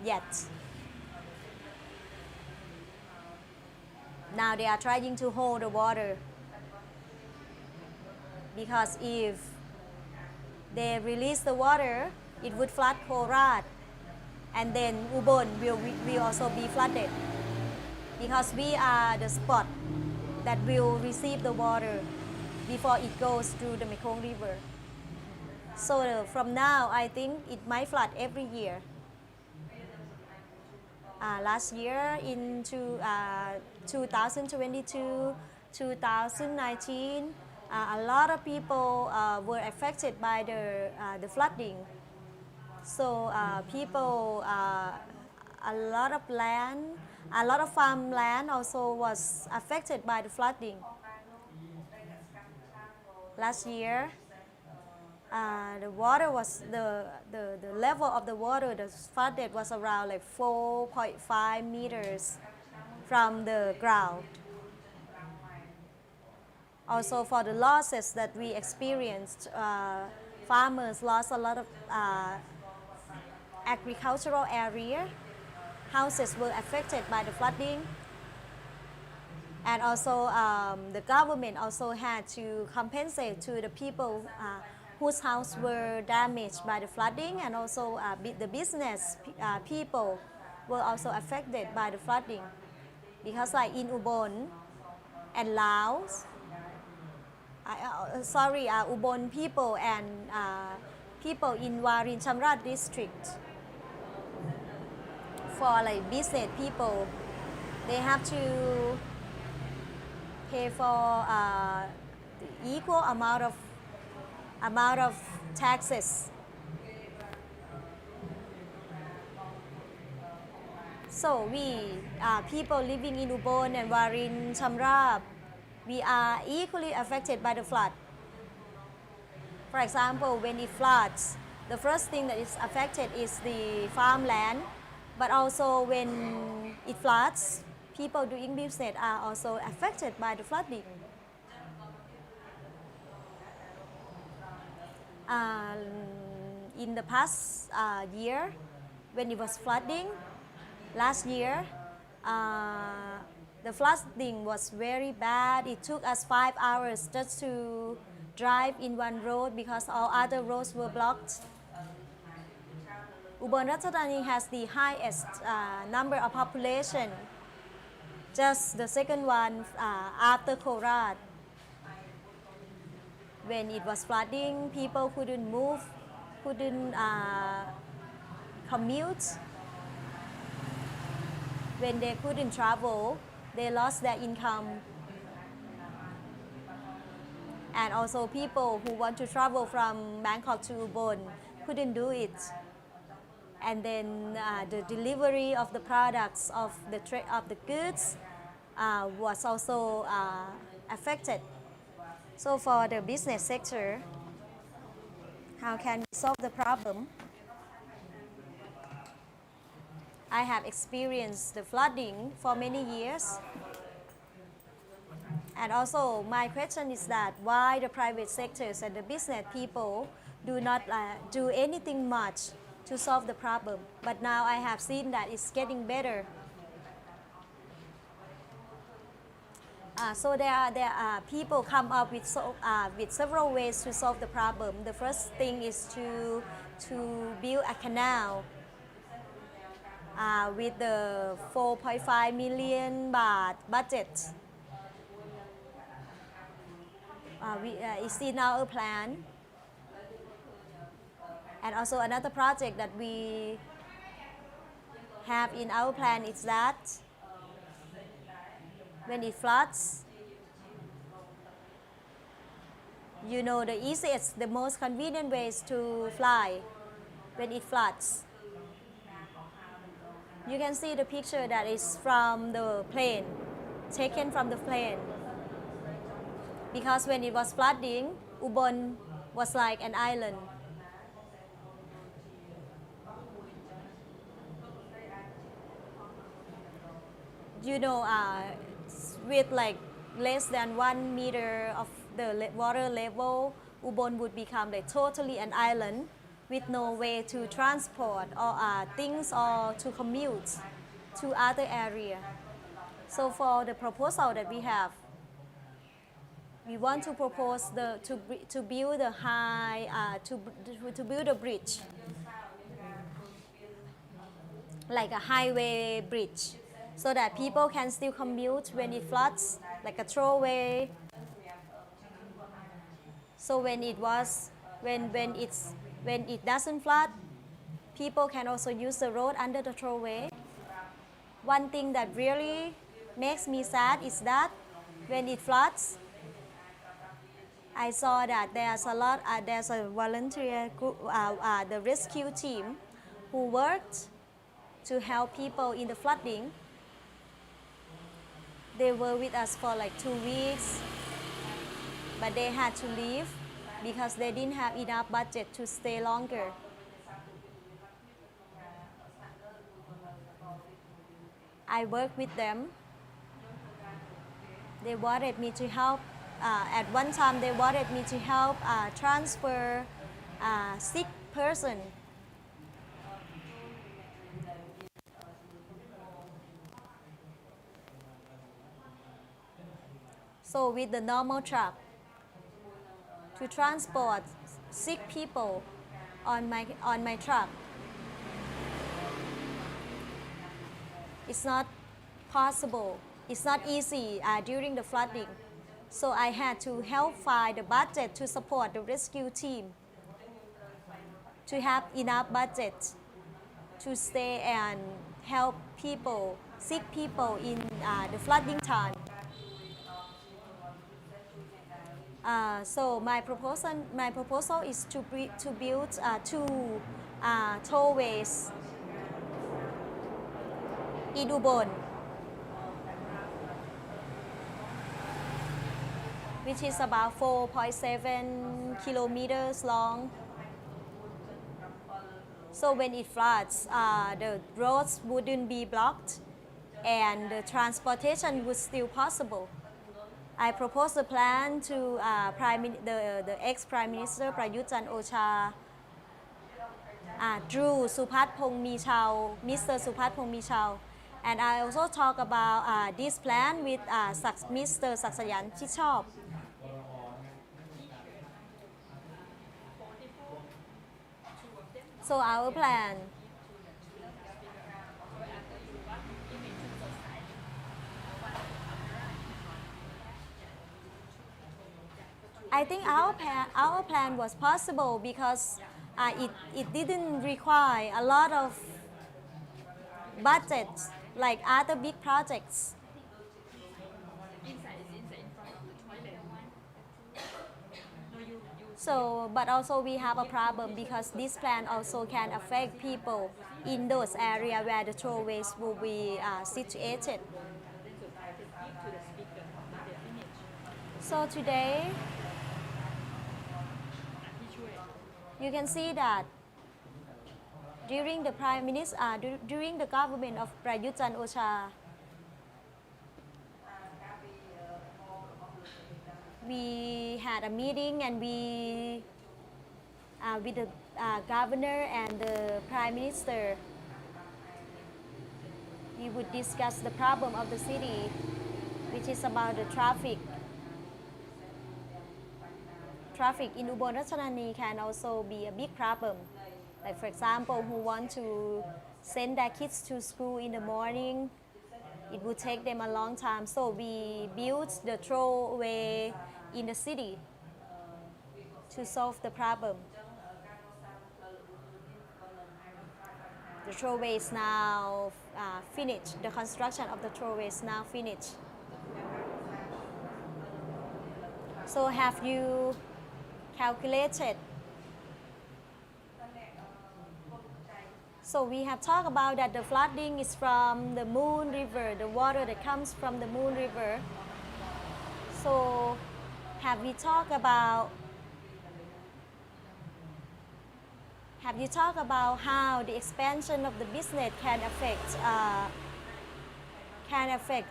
Speaker 1: yet. Now they are trying to hold the water, because if they release the water, it would flood Korat, and then Ubon will also be flooded, because we are the spot that will receive the water before it goes through the Mekong River. So from now, I think it might flood every year. Last year, in 2022, 2019, a lot of people were affected by the flooding. So people, a lot of land, a lot of farmland also was affected by the flooding. Last year, the water was the level of the water that flooded was around like 4.5 meters from the ground. Also, for the losses that we experienced, farmers lost a lot of agricultural area. Houses were affected by the flooding, and also the government also had to compensate to the people whose houses were damaged by the flooding, and also the business people were also affected by the flooding, because like in Ubon and Laos, Ubon people and people in Warin Chamrat district, for like business people, they have to pay for the equal amount of taxes So we, people living in Ubon and Warin Chamrab, we are equally affected by the flood. For example, when it floods, the first thing that is affected is the farmland, but also when it floods, people doing business are also affected by the flooding. In the past year, when it was flooding, last year, the flooding was very bad. It took us 5 hours just to drive in one road because all other roads were blocked. Ubon Ratchathani has the highest number of population, just the second one after Korat. When it was flooding, people couldn't move, couldn't commute. When they couldn't travel, they lost their income. And also people who want to travel from Bangkok to Ubon couldn't do it. And then the delivery of the products of the goods was also affected. So for the business sector, how can we solve the problem? I have experienced the flooding for many years. And also my question is that why the private sectors and the business people do not do anything much to solve the problem. But now I have seen that it's getting better. So there are people come up with several ways to solve the problem. The first thing is to build a canal with the 4.5 million baht budget. It's in our plan. And also another project that we have in our plan is that when it floods, you know, the easiest, the most convenient way is to fly when it floods. You can see the picture that is from the plane, taken from the plane. Because when it was flooding, Ubon was like an island. You know, with like less than 1 meter of the water level, Ubon would become like totally an island with no way to transport or things or to commute to other area. So for the proposal that we have, we want to propose to build a to build a bridge, like a highway bridge, so that people can still commute when it floods, like a throwaway. So when it doesn't flood, people can also use the road under the throwaway. One thing that really makes me sad is that when it floods, I saw that there's a volunteer group, the rescue team, who worked to help people in the flooding. They were with us for like 2 weeks, but they had to leave because they didn't have enough budget to stay longer. I worked with them. They wanted me to help. At one time, they wanted me to help transfer a sick person. So with the normal truck, to transport sick people on my truck, it's not possible. It's not easy during the flooding. So I had to help find the budget to support the rescue team, to have enough budget to stay and help people, sick people in the flooding time. So my proposal is to build 2 tollways in Ubon, which is about 4.7 kilometers long. So when it floods, the roads wouldn't be blocked and the transportation was still possible. I proposed a plan to the ex-Prime Minister Prayut Chan-o-cha through Supathpong Michao, Mr. Supathpong Michao. And I also talk about this plan with Mr. Saksayan Chichop. So our plan, I think our plan was possible because it didn't require a lot of budget like other big projects. So, but also we have a problem because this plan also can affect people in those areas where the throwaways will be situated. So today, you can see that during the Prime Minister, during the government of Prayut Chan-o-cha, we had a meeting and we, with the governor and the Prime Minister, we would discuss the problem of the city, which is about the traffic. Traffic in Ubon Ratchathani can also be a big problem. Like for example, who want to send their kids to school in the morning, it would take them a long time. So we built the throwaway in the city to solve the problem. The throwaway is now finished. The construction of the throwaway is now finished. So have you calculated? So we have talked about that the flooding is from the Moon River, the water that comes from the Moon River. So have you talked about how the expansion of the business can affect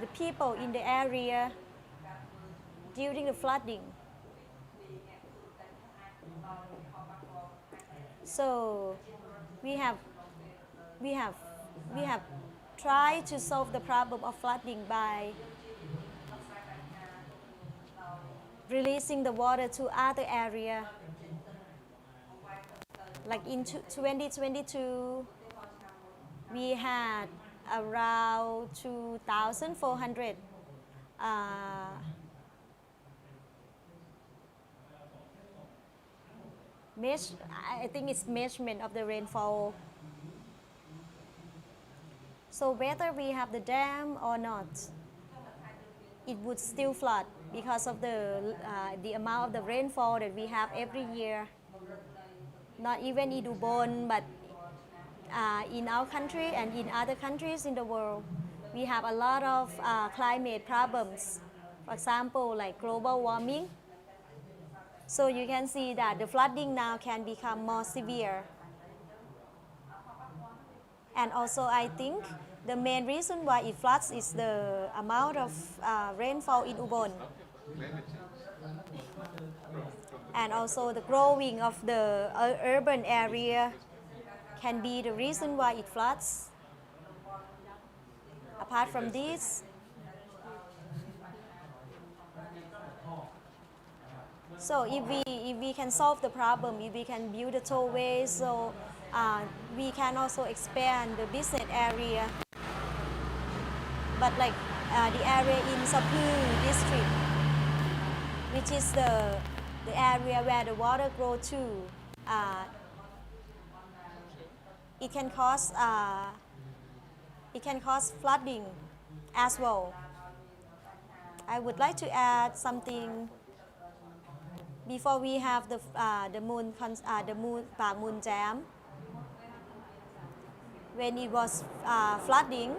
Speaker 1: the people in the area during the flooding? So we have tried to solve the problem of flooding by releasing the water to other area. Like in 2022, we had around 2,400 I think it's measurement of the rainfall. So whether we have the dam or not, it would still flood because of the amount of the rainfall that we have every year. Not even in Ubon, but in our country and in other countries in the world, we have a lot of climate problems. For example, like global warming. So you can see that the flooding now can become more severe. And also I think the main reason why it floods is the amount of rainfall in Ubon. And also the growing of the urban area can be the reason why it floods. Apart from this, so if we can solve the problem, if we can build a tollway, so we can also expand the business area. But like the area in Saphu district, which is the area where the water grows to, it can cause flooding as well. I would like to add something before we have the Pak Mun Dam. When it was flooding,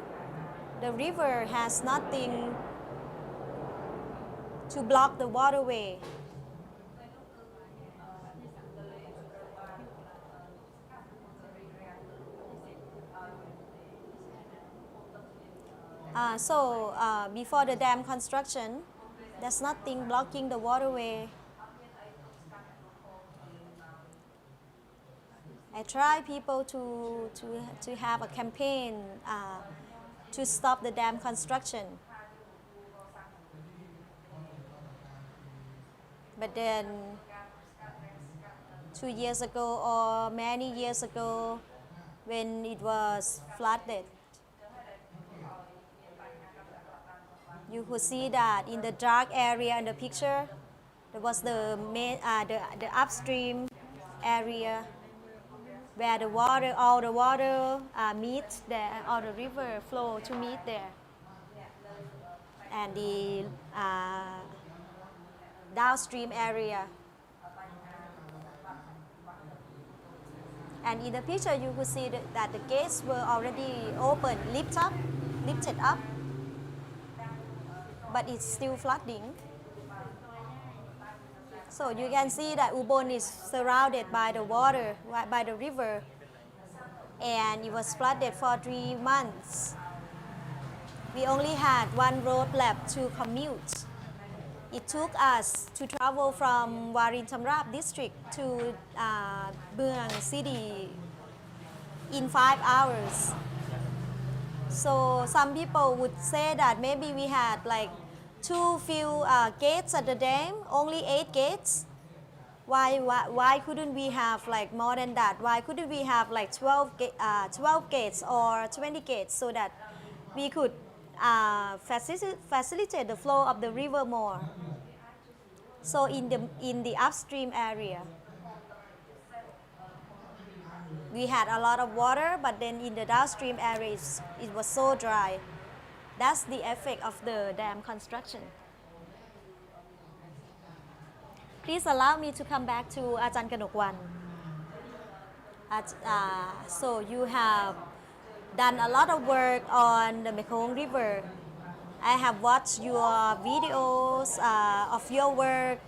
Speaker 1: the river has nothing to block the waterway. Before the dam construction, there's nothing blocking the waterway. I try people to have a campaign to stop the dam construction. But then 2 years ago or many years ago, when it was flooded, you could see that in the dark area in the picture, there was the upstream area where the water, all the water meets there, all the river flow to meet there. And the downstream area. And in the picture, you could see that the gates were already open, lifted up, but it's still flooding. So you can see that Ubon is surrounded by the water, by the river, and it was flooded for 3 months. We only had one road left to commute. It took us to travel from Warin Chamrap district to Mueang city in 5 hours. So some people would say that maybe we had like too few gates at the dam, only 8 gates. Why couldn't we have like more than that? Why couldn't we have like 12 gates or 20 gates so that we could facilitate the flow of the river more? So in the upstream area, we had a lot of water, but then in the downstream areas, it was so dry. That's the effect of the dam construction. Please allow me to come back to Ajahn Kanokwan. So you have done a lot of work on the Mekong River. I have watched your videos of your work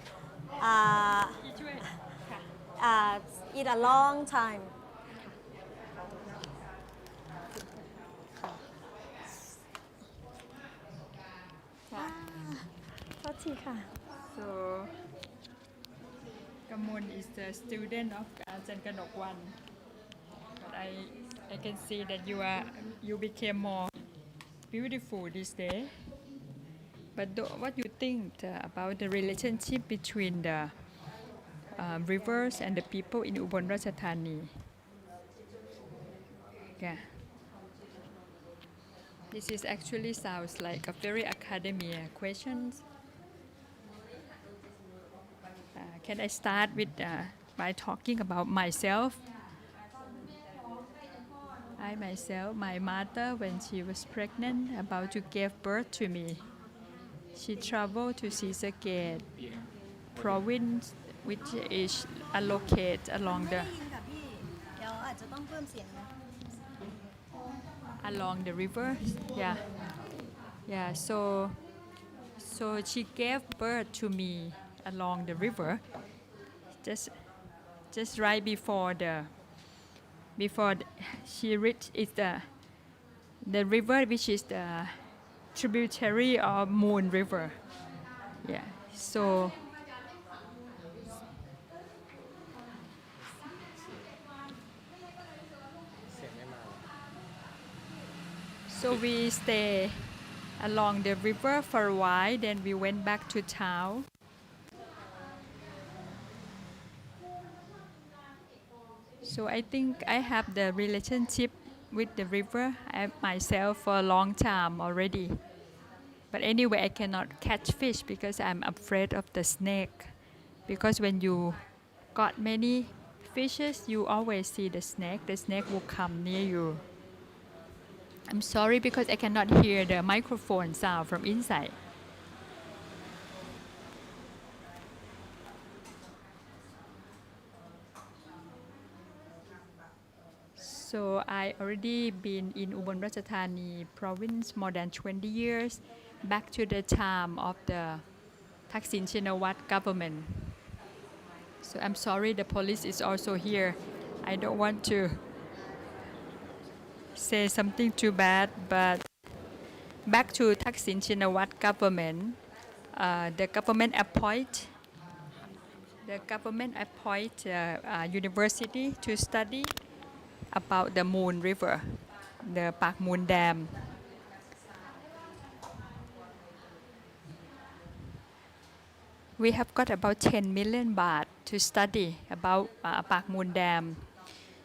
Speaker 1: in a long time.
Speaker 2: So, Kamol is the student of Ajahn Kanokwan. But I can see that you became more beautiful this day. But what do you think about the relationship between the rivers and the people in Ubon Ratchathani? Yeah. This is actually sounds like a very academia questions. Can I start with by talking about myself? I myself, my mother, when she was pregnant, about to give birth to me, she traveled to Sisagate province, which is located along the river. Yeah. So she gave birth to me along the river, just right before she reached the river, which is the tributary of Moon River. Yeah. So we stay along the river for a while, then we went back to town. So I think I have the relationship with the river myself for a long time already. But anyway, I cannot catch fish because I'm afraid of the snake. Because when you got many fishes, you always see the snake. The snake will come near you. I'm sorry because I cannot hear the microphone sound from inside. So I already been in Ubon Ratchathani province more than 20 years, back to the time of the Thaksin Shinawatra government. So I'm sorry the police is also here. I don't want to say something too bad, but back to Thaksin Shinawatra government, the government appoint university to study about the Moon River, the Pak Mun Dam. We have got about 10 million baht to study about Pak Mun Dam.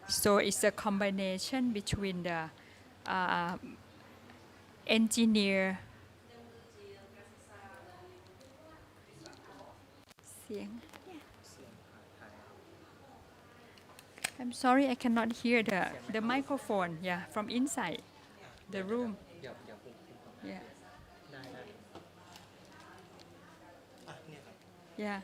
Speaker 2: So it's a combination between the engineer. I'm sorry, I cannot hear the microphone. Yeah, from inside the room. Yeah. Yeah.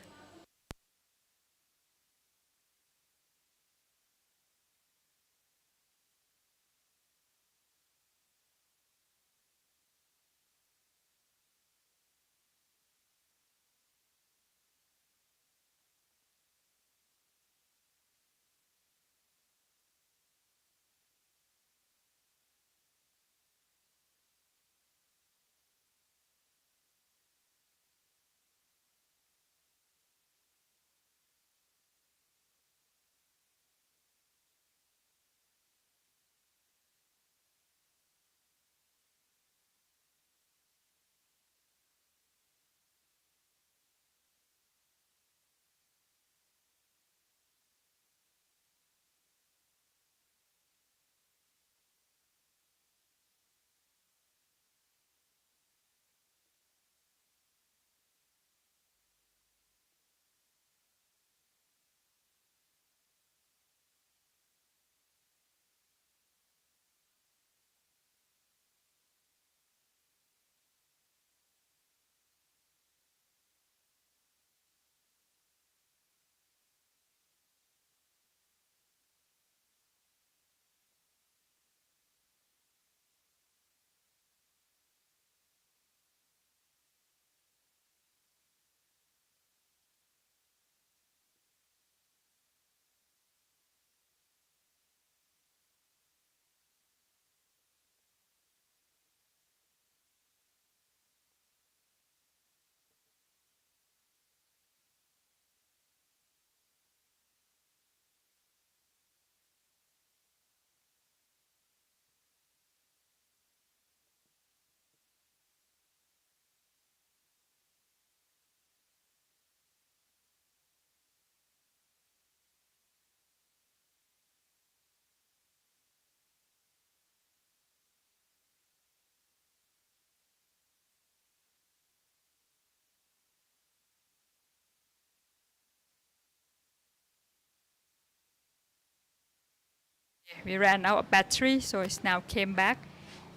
Speaker 2: We ran out of battery, so it's now came back.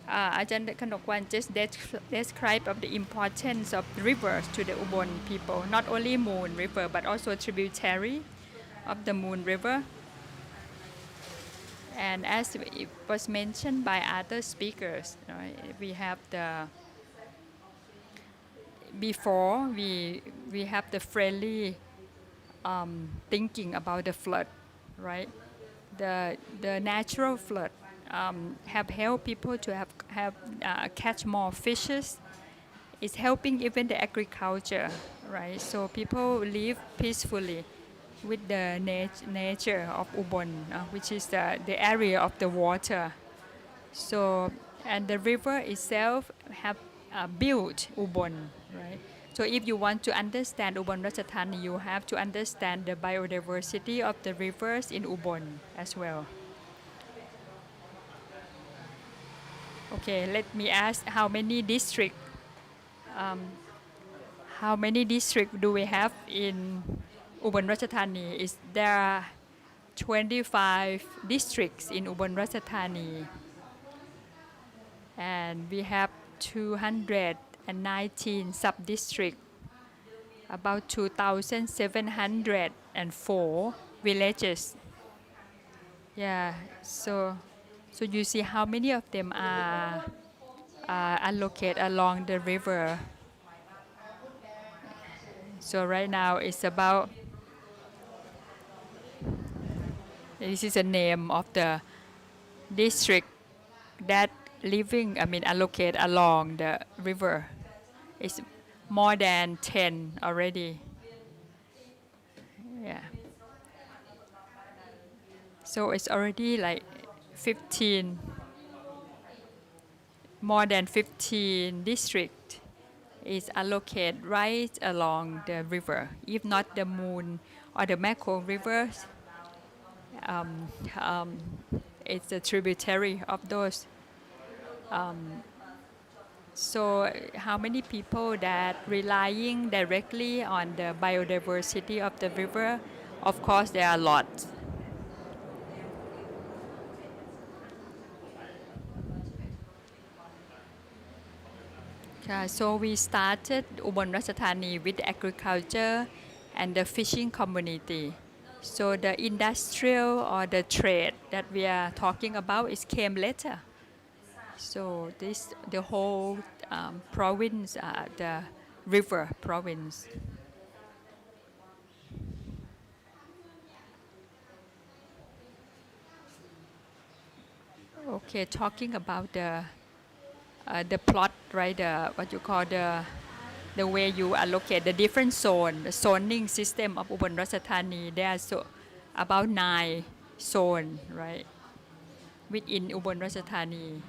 Speaker 2: Ajahn Kanokwan just described of the importance of rivers to the Ubon people, not only Moon River, but also tributary of the Moon River. And as it was mentioned by other speakers, right, we have before we have the friendly thinking about the flood, right? The natural flood have helped people to have catch more fishes. It's helping even the agriculture, right? So people live peacefully with the nature of Ubon, which is the area of the water. So, and the river itself have built Ubon, right? So if you want to understand Ubon Ratchathani, you have to understand the biodiversity of the rivers in Ubon as well. Okay, let me ask how many districts do we have in Ubon Ratchathani? There are 25 districts in Ubon Ratchathani, and we have 219 sub-districts, about 2,704 villages. Yeah, so So you see how many of them are allocated along the river. So right now it's about, this is the name of the district that allocate along the river. It's more than 10 already. Yeah. So it's already like 15, more than 15 districts is allocated right along the river. If not the Moon or the Mekong rivers, it's a tributary of those. So how many people that relying directly on the biodiversity of the river? Of course, there are a lot. So we started Ubon Ratchathani with agriculture and the fishing community. So the industrial or the trade that we are talking about is came later. So the whole province, the river province. Okay, talking about the plot, right? What you call the way you allocate the different zone, the zoning system of Ubon Ratchathani. There are about 9 zones, right? Within Ubon Ratchathani,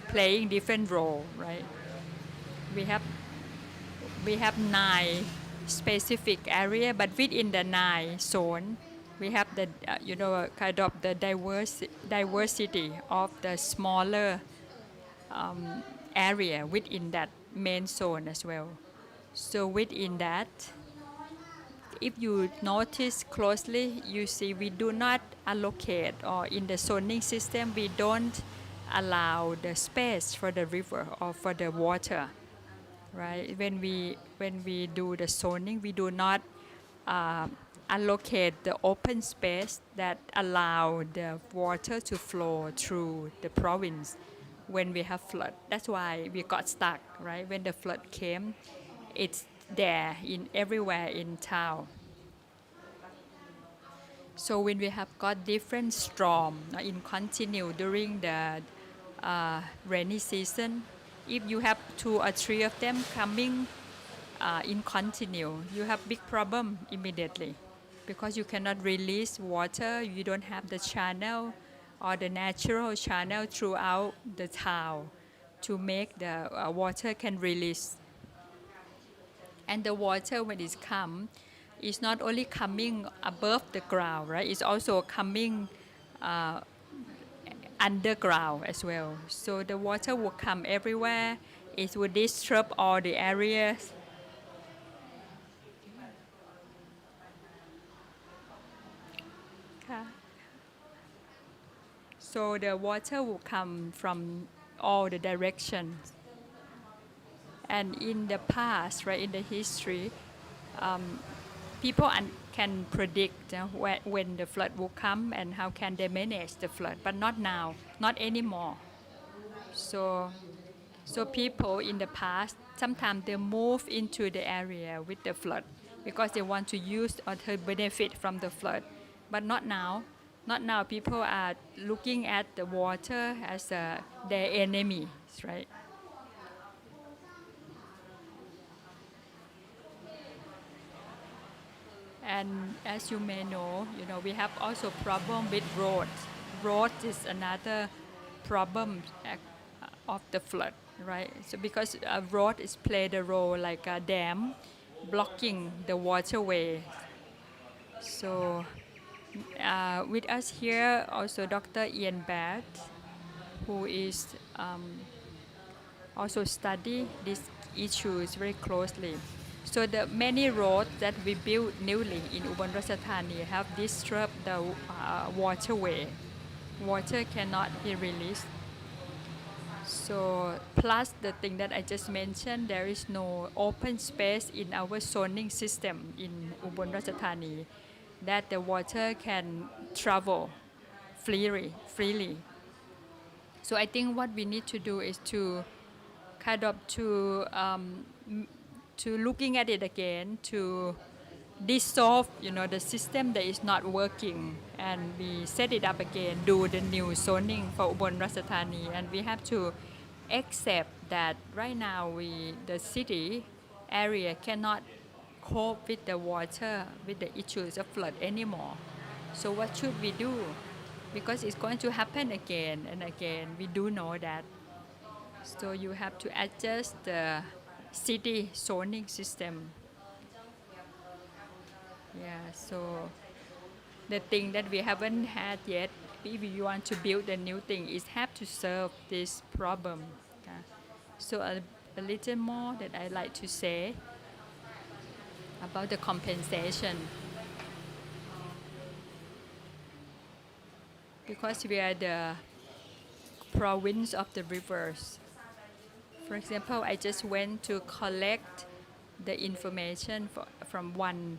Speaker 2: playing different role, right? We have 9 specific area, but within the 9 zone, we have the kind of the diversity of the smaller area within that main zone as well. So within that, if you notice closely, you see we do not allocate, or in the zoning system, we don't allow the space for the river or for the water, right? When we do the zoning, we do not allocate the open space that allow the water to flow through the province when we have flood. That's why we got stuck, right? When the flood came, it's there in everywhere in town. So when we have got different storm in continue during the rainy season, if you have 2 or 3 of them coming in continue, you have big problem immediately, because you cannot release water. You don't have the channel or the natural channel throughout the town to make the water can release. And the water, when it comes, it's not only coming above the ground, right? It's also coming underground as well. So the water will come everywhere. It will disturb all the areas. So the water will come from all the directions. And in the past, right, in the history, people can predict when the flood will come and how can they manage the flood, but not now, not anymore. So people in the past, sometimes they move into the area with the flood because they want to use or to benefit from the flood, but not now. Not now. People are looking at the water as their enemy, right? And as you may know, we have also problem with roads. Road is another problem of the flood, right? So because a road is played a role like a dam, blocking the waterway. So with us here also Dr. Ian Baird, who is also study these issues very closely. So the many roads that we built newly in Ubon Ratchathani have disturbed the waterway. Water cannot be released. So plus the thing that I just mentioned, there is no open space in our zoning system in Ubon Ratchathani that the water can travel freely. So I think what we need to do is to kind of to looking at it again, to dissolve the system that is not working, and we set it up again, do the new zoning for Ubon Ratchathani, and we have to accept that right now the city area cannot cope with the water, with the issues of flood anymore. So what should we do? Because it's going to happen again and again. We do know that. So you have to adjust the city zoning system. Yeah, so the thing that we haven't had yet, if you want to build a new thing, is have to solve this problem. Yeah. So a little more that I like to say about the compensation. Because we are the province of the rivers. For example, I just went to collect the information from one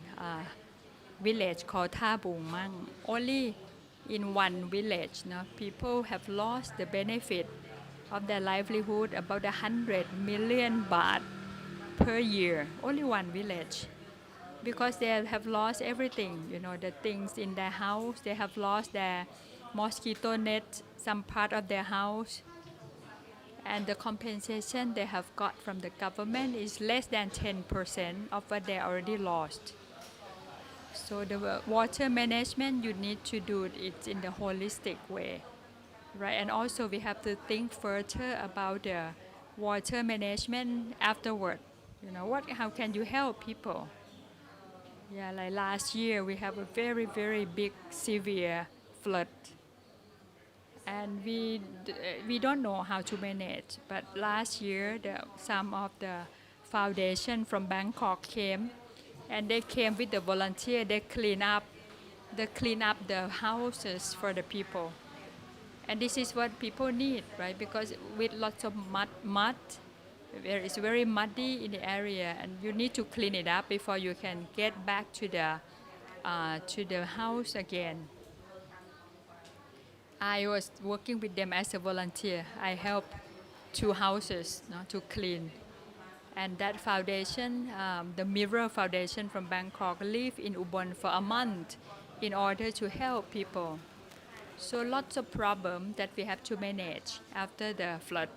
Speaker 2: village called Tha Bung Mang. Only in one village, people have lost the benefit of their livelihood about 100 million baht per year. Only one village. Because they have lost everything, the things in their house. They have lost their mosquito net, some part of their house. And the compensation they have got from the government is less than 10% of what they already lost. So the water management, you need to do it in the holistic way, right? And also we have to think further about the water management afterward. How can you help people? Yeah, like last year we have a very, very big, severe flood. And we don't know how to manage. But last year, some of the foundation from Bangkok came, and they came with the volunteer. They clean up the houses for the people. And this is what people need, right? Because with lots of mud, where it's very muddy in the area, and you need to clean it up before you can get back to the house again. I was working with them as a volunteer. I helped 2 houses to clean. And that foundation, the Mirror Foundation from Bangkok, lived in Ubon for a month in order to help people. So lots of problems that we have to manage after the flood.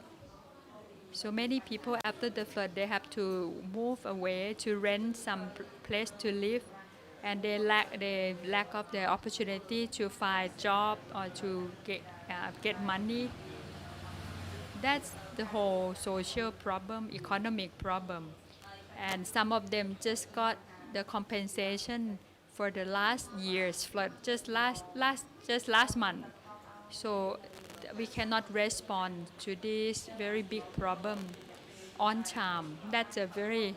Speaker 2: So many people after the flood, they have to move away to rent some place to live, and they lack of the opportunity to find job or to get money. That's the whole social problem, economic problem, and some of them just got the compensation for the last year's flood, just last month. So we cannot respond to this very big problem on time. That's a very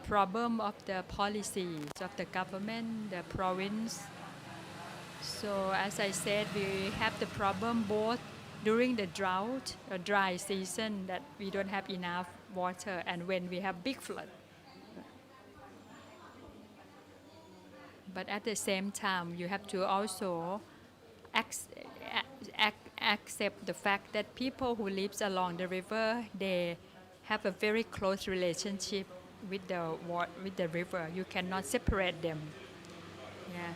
Speaker 2: problem of the policies of the government, the province. So as I said, we have the problem both during the drought, or dry season, that we don't have enough water, and when we have big flood. But at the same time, you have to also accept the fact that people who live along the river, they have a very close relationship with the river. You cannot separate them. Yeah.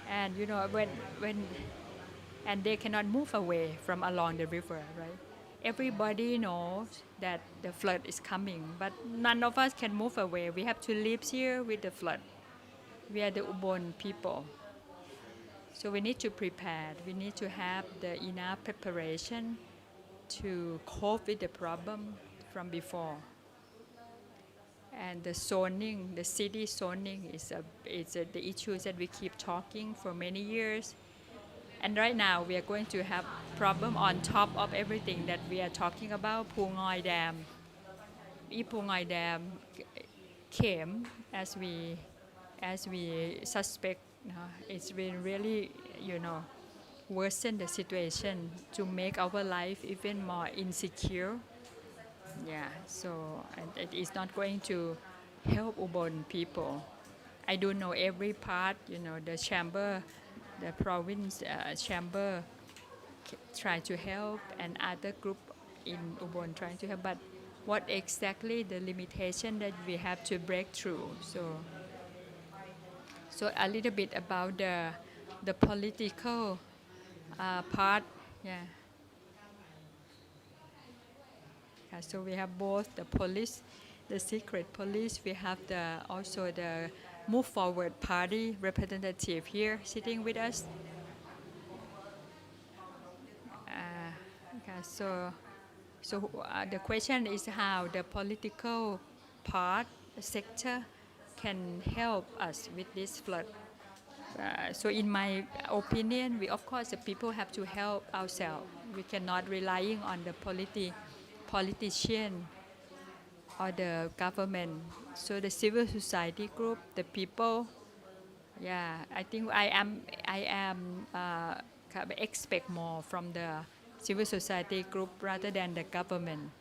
Speaker 2: And and they cannot move away from along the river, right? Everybody knows that the flood is coming, but none of us can move away. We have to live here with the flood. We are the Ubon people. So we need to prepare. We need to have the enough preparation to cope with the problem from before. And the zoning, the city zoning is the issue that we keep talking for many years. And right now we are going to have problem on top of everything that we are talking about, Phungoi Dam. If Phungoi Dam came as we suspect, it's been really, worsen the situation to make our life even more insecure. Yeah, so it is not going to help Ubon people. I don't know every part, the chamber the province chamber try to help and other group in Ubon trying to help, but what exactly the limitation that we have to break through. So a little bit about the political part. Yeah. So we have both the police, the secret police. We have also the Move Forward Party representative here sitting with us. Okay, so the question is how the political part sector can help us with this flood. So in my opinion, we of course the people have to help ourselves. We cannot relying on the politician or the government. So the civil society group, the people, yeah, I think I am expect more from the civil society group rather than the government.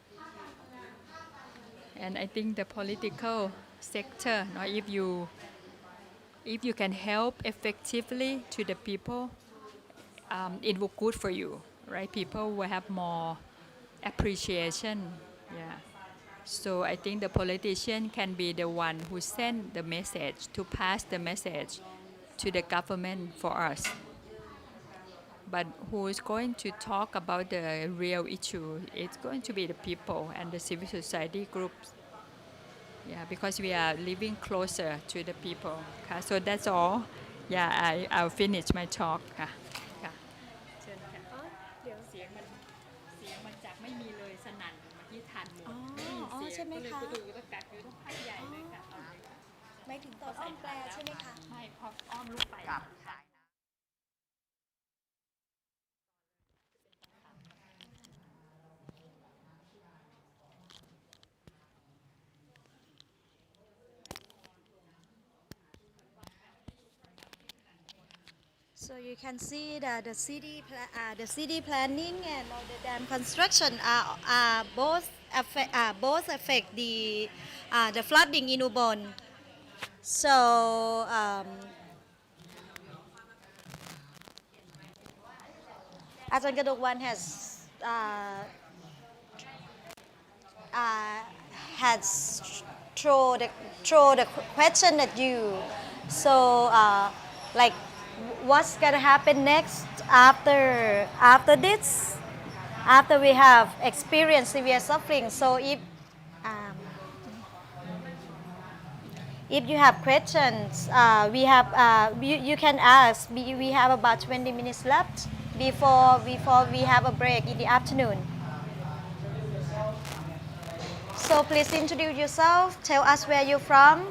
Speaker 2: And I think the political sector, if you can help effectively to the people, it will good for you, right? People will have more appreciation. Yeah. So I think the politician can be the one who send the message, to pass the message to the government for us. But who is going to talk about the real issue? It's going to be the people and the civil society groups. Yeah, because we are living closer to the people. So that's all. Yeah, I'll finish my talk. เชิญค่ะเสียงมันจากไม่มีเลยสนั่นเมื่อกี้ทันหมดไม่มีเสียง
Speaker 1: ใช่ไหม
Speaker 2: ก็เลย
Speaker 1: คะ
Speaker 2: ก็ดูต้องกักอยู่ต้องพักใหญ่เลยค่ะ
Speaker 1: ไม่ถึงตอนอ้อมแปลใช่ไหมคะ
Speaker 2: ไม่พออ้อมลุกไป
Speaker 1: So you can see that the city planning and all the dam construction are both affect the flooding in Ubon. So Ajahn Kanokwan has throw the question at you. So like what's gonna happen next after this? After we have experienced severe suffering. So if you have questions, you can ask. We have about 20 minutes left before we have a break in the afternoon. So please introduce yourself. Tell us where you're from.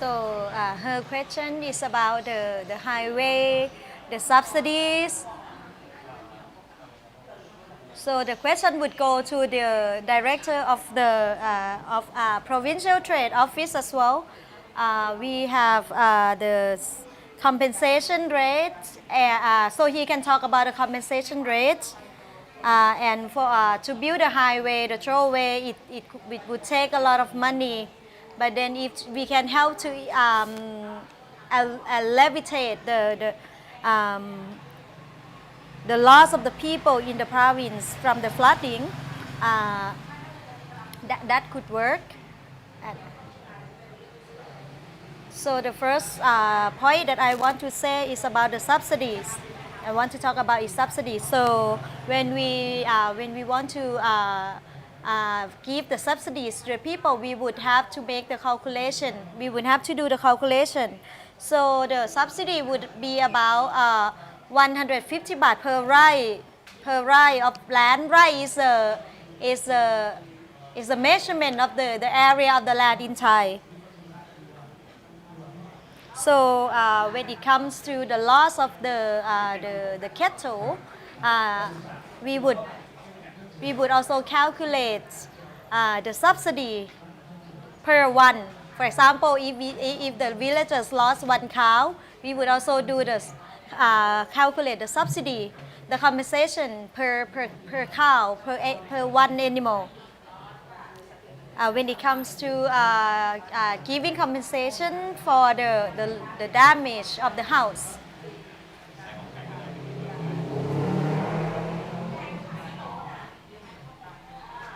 Speaker 1: So her question is about the highway, the subsidies. So the question would go to the director of the provincial trade office as well. We have the compensation rate, so he can talk about the compensation rate. And for to build a highway, the tollway, it would take a lot of money. But then if we can help to alleviate the loss of the people in the province from the flooding, that could work. So the first point that I want to say is about the subsidies. I want to talk about is subsidies. So when we want to give the subsidies to the people, we would have to make the calculation. We would have to do the calculation. So the subsidy would be about 150 baht per rai of land. Rai is a measurement of the area of the land in Thai. So when it comes to the loss of the cattle, we would also calculate the subsidy per one. For example, if the villagers lost one cow, we would also do this, calculate the subsidy, the compensation per cow, per one animal. When it comes to giving compensation for the damage of the house.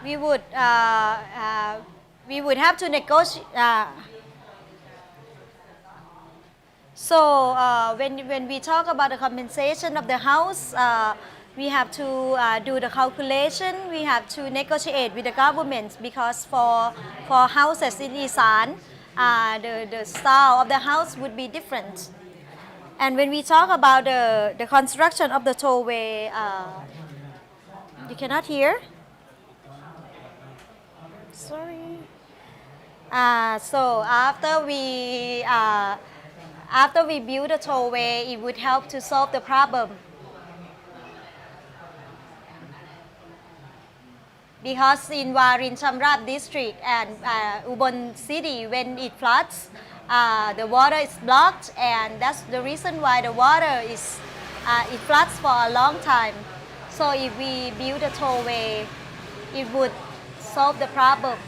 Speaker 1: We would have to negotiate. So when we talk about the compensation of the house, we have to do the calculation. We have to negotiate with the government because for houses in Isaan, the style of the house would be different. And when we talk about the construction of the tollway, you cannot hear? Sorry. So after we build the tollway, it would help to solve the problem. Because in Warin Chamrap district and Ubon city, when it floods, the water is blocked, and that's the reason why the water is it floods for a long time. So if we build a tollway, it would solve the problem.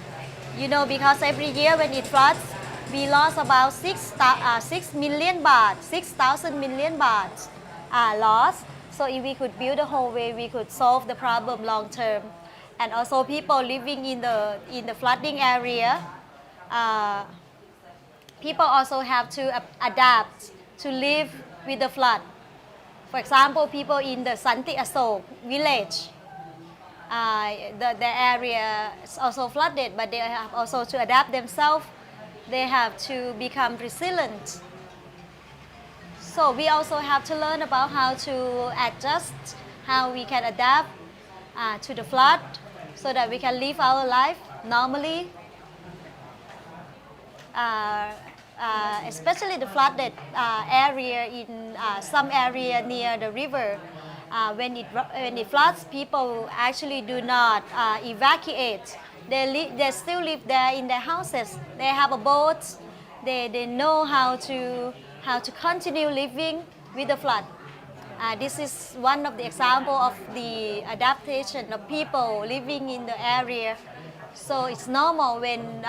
Speaker 1: You know, because every year when it floods, we lost about 6 million baht, 6,000 million baht lost. So if we could build a whole way, we could solve the problem long term. And also people living in the flooding area, people also have to adapt to live with the flood. For example, people in the Santi Asok village, the area is also flooded, but they have also to adapt themselves. They have to become resilient. So we also have to learn about how to adjust, how we can adapt to the flood so that we can live our life normally. Especially the flooded area in some area near the river. When it floods, people actually do not evacuate. They still live there in their houses. They have a boat. They know how to continue living with the flood. This is one of the example of the adaptation of people living in the area. So it's normal when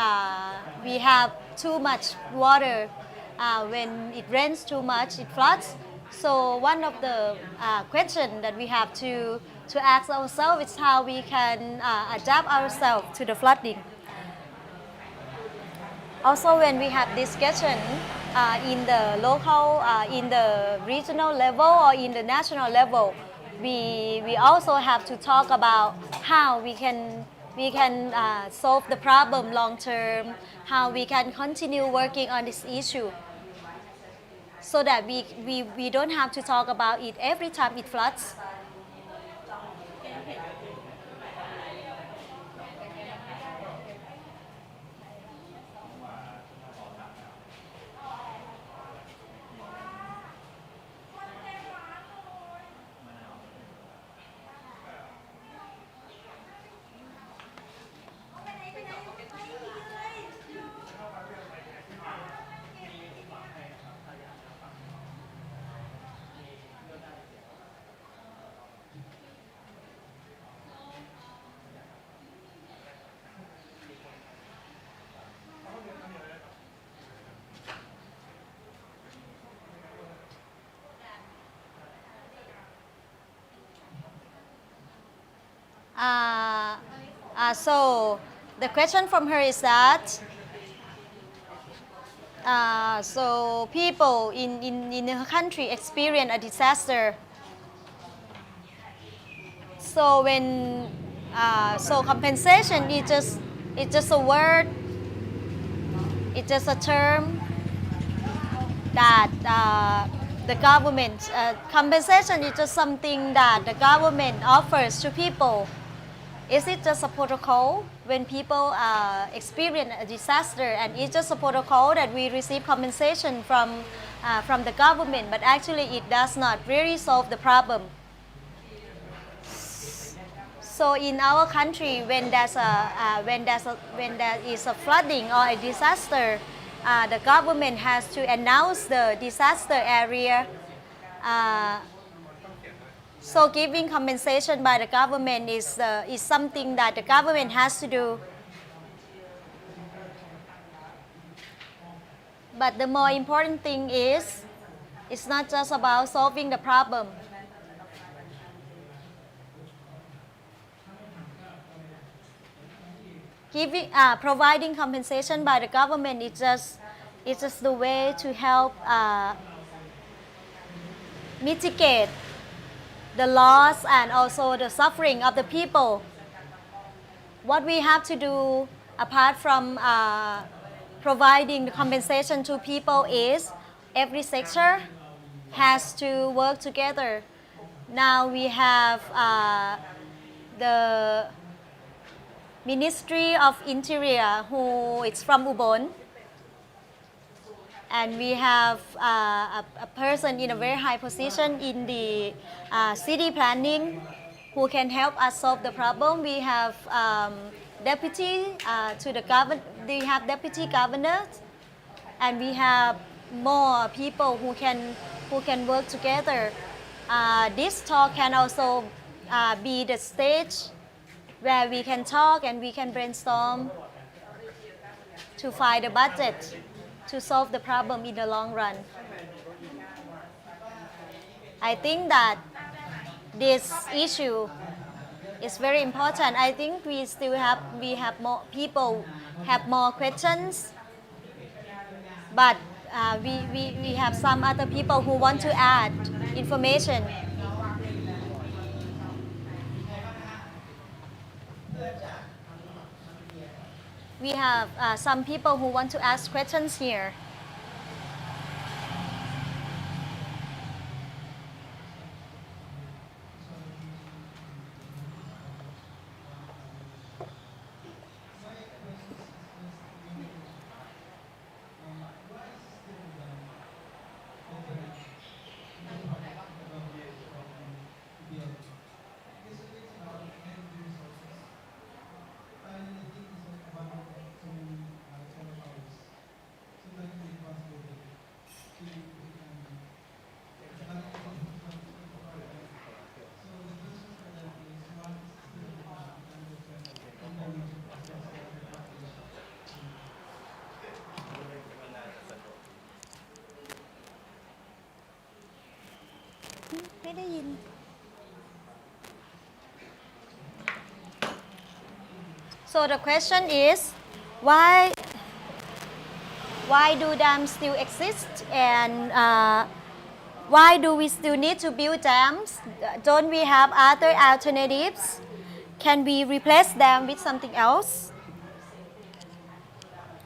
Speaker 1: we have too much water. When it rains too much, it floods. So one of the questions that we have to ask ourselves is how we can adapt ourselves to the flooding. Also, when we have discussion in the local, in the regional level or in the national level, we also have to talk about how we can solve the problem long term, how we can continue working on this issue, so that we don't have to talk about it every time it floods. So the question from her is that so people in her country experience a disaster. So when so compensation is just a word, it's just a term that the government compensation is just something that the government offers to people. Is it just a protocol when people experience a disaster, and it's just a protocol that we receive compensation from the government, but actually it does not really solve the problem. So in our country, when there is a flooding or a disaster, the government has to announce the disaster area. So giving compensation by the government is something that the government has to do. But the more important thing is, it's not just about solving the problem. Providing compensation by the government is just the way to help mitigate the loss and also the suffering of the people. What we have to do apart from providing the compensation to people is every sector has to work together. Now we have the Ministry of Interior, who is from Ubon, and we have a person in a very high position in the city planning who can help us solve the problem. We have deputy to the governor. We have deputy governors, and we have more people who can work together. This talk can also be the stage where we can talk and we can brainstorm to find a budget to solve the problem in the long run. I think that this issue is very important. I think we have more people have more questions, but we have some other people who want to add information. We have some people who want to ask questions here. So the question is, why do dams still exist, and why do we still need to build dams? Don't we have other alternatives? Can we replace them with something else?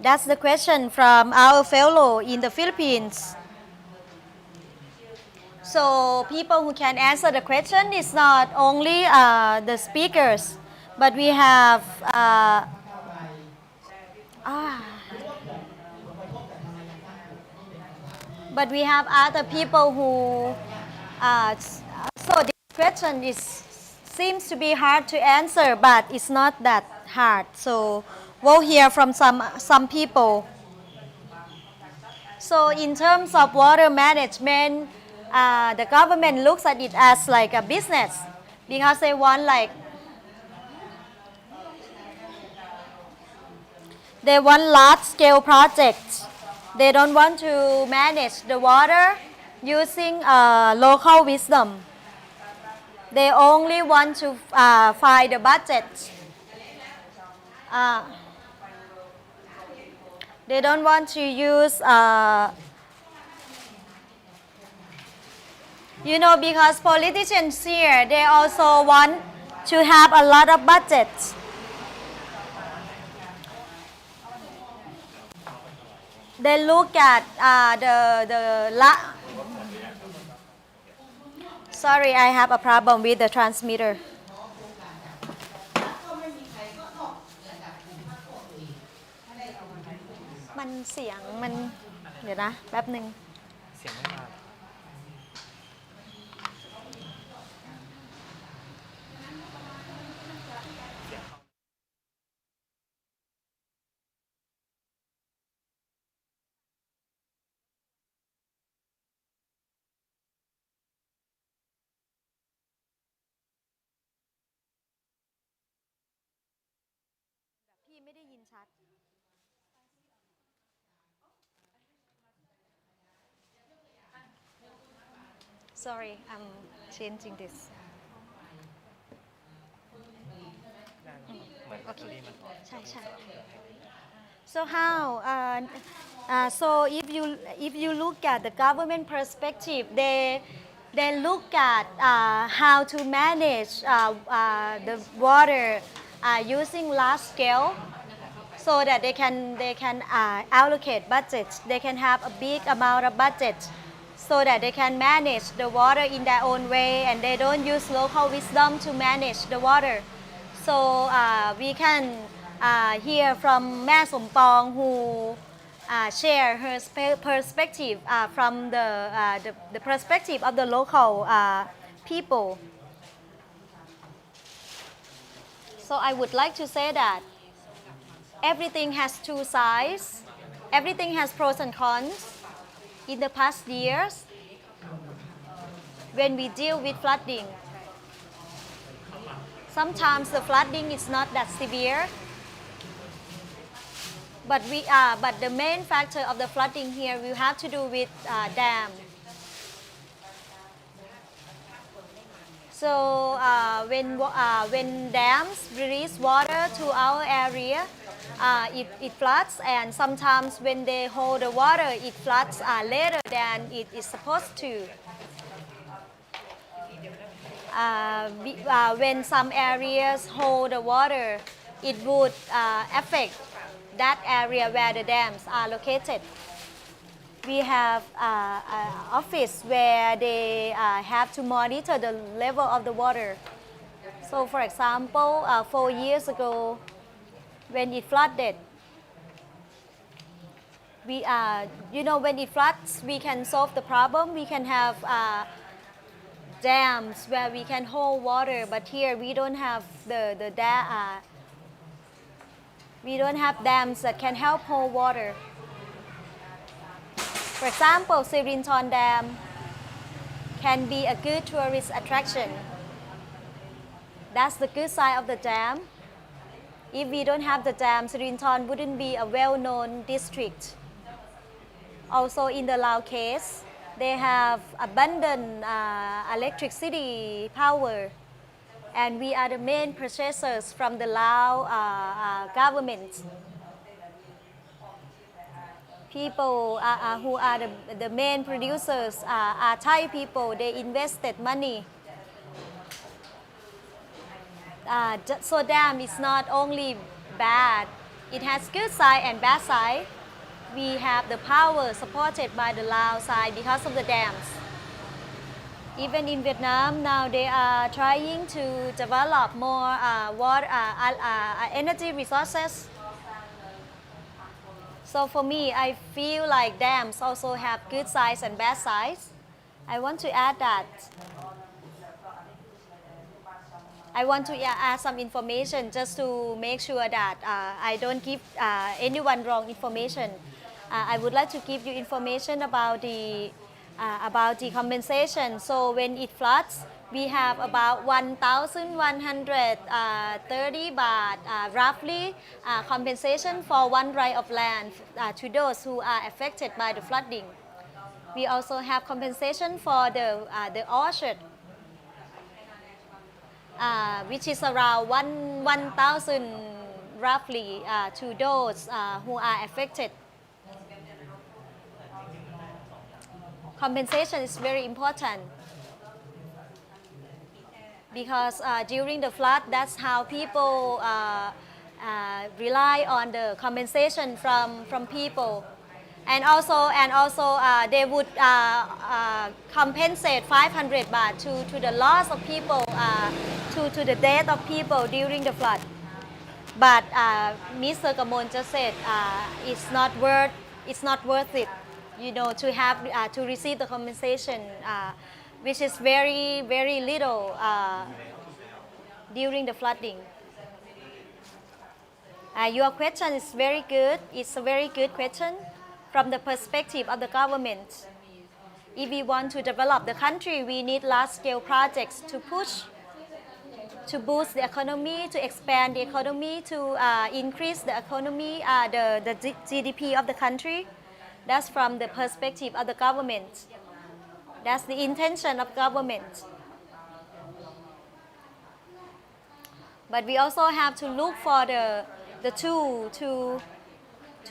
Speaker 1: That's the question from our fellow in the Philippines. So people who can answer the question is not only the speakers, but we have other people who. So this question seems to be hard to answer, but it's not that hard. So we'll hear from some people. So in terms of water management, the government looks at it as like a business, because they want large-scale projects. They don't want to manage the water using local wisdom. They only want to find a budget Uh, they don't want to use, you know, because politicians here, they also want to have a lot of budgets. They look at sorry, I have a problem with the transmitter. มันเสียงมันเดี๋ยวนะแป๊บหนึ่ง
Speaker 3: เสียงไม่มา
Speaker 1: พี่ไม่ได้ยินชัด Sorry, I'm changing this.
Speaker 3: เหมือนแบตเตอรี่มันพอ
Speaker 1: ใช่ใช่ So how so if you look at the government perspective, they look at how to manage the water using large scale, so that they can allocate budgets. They can have a big amount of budget, so that they can manage the water in their own way, and they don't use local wisdom to manage the water. So we can hear from Ma Sompong, who share her perspective from the perspective of the local people. So I would like to say that everything has two sides. Everything has pros and cons. In the past years, when we deal with flooding, sometimes the flooding is not that severe, but the main factor of the flooding here will have to do with dam. So when dams release water to our area, it floods, and sometimes when they hold the water, it floods later than it is supposed to. When some areas hold the water, it would affect that area where the dams are located. We have an office where they have to monitor the level of the water. So for example, 4 years ago, when it flooded, when it floods, we can solve the problem. We can have dams where we can hold water, but here we don't have we don't have dams that can help hold water. For example, Sirinton Dam can be a good tourist attraction. That's the good side of the dam. If we don't have the dam, Sirinton wouldn't be a well-known district. Also in the Lao case, they have abundant electricity power, and we are the main purchasers from the Lao government. People who are the main producers are Thai people. They invested money. So dam is not only bad, it has good side and bad side. We have the power supported by the Lao side because of the dams. Even in Vietnam now, they are trying to develop more energy resources. So for me, I feel like dams also have good sides and bad sides. I want to add that. I want to add some information just to make sure that I don't give anyone wrong information. I would like to give you information about the compensation. So when it floods, we have about 1,130 baht roughly compensation for one right of land to those who are affected by the flooding. We also have compensation for the orchard, which is around 1,000 roughly to those who are affected. Compensation is very important because during the flood, that's how people rely on the compensation from people. And also they would compensate 500 baht to the loss of people, to the death of people during the flood. But Mr. Kamol just said it's not worth it, to have to receive the compensation, which is very, very little during the flooding. Your question is very good. It's a very good question from the perspective of the government. If we want to develop the country, we need large-scale projects to push, to boost the economy, to expand the economy, to increase the economy, the GDP of the country. That's from the perspective of the government. That's the intention of government. But we also have to look for the tool to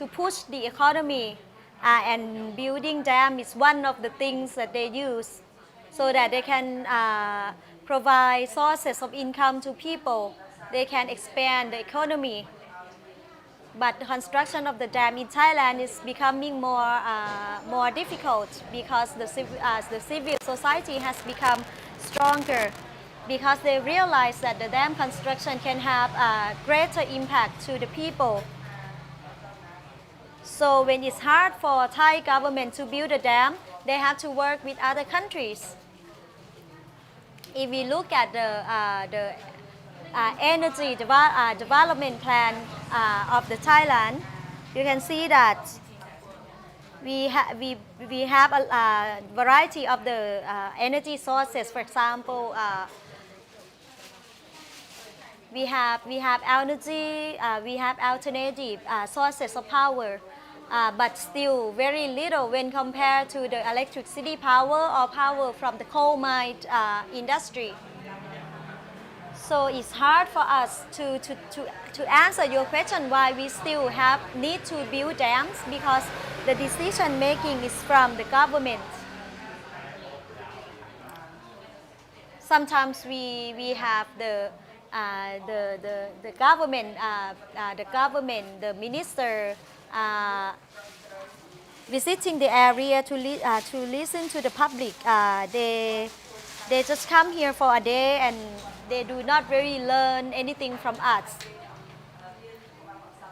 Speaker 1: push the economy, and building dam is one of the things that they use so that they can provide sources of income to people. They can expand the economy. But the construction of the dam in Thailand is becoming more difficult because the civil society has become stronger, because they realize that the dam construction can have a greater impact to the people. So when it's hard for Thai government to build a dam, they have to work with other countries. If we look at the energy development plan of the Thailand, you can see that we have a variety of the energy sources. For example, we have energy, we have alternative sources of power, but still very little when compared to the electricity power or power from the coal mine industry. So it's hard for us to answer your question why we still need to build dams, because the decision making is from the government. Sometimes we have the government, the minister visiting the area to listen to the public. They just come here for a day and they do not really learn anything from us.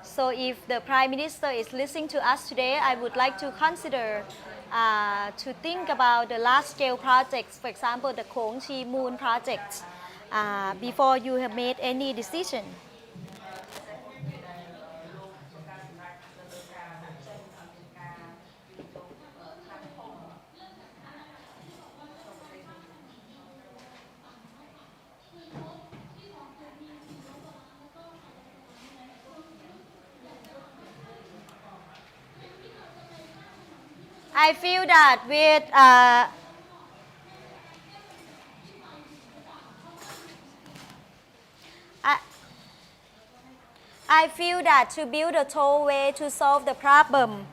Speaker 1: So if the Prime Minister is listening to us today, I would like to consider to think about the large-scale projects, for example, the Khong Chi Moon project, before you have made any decision. I feel that with I feel that to build a tollway to solve the problem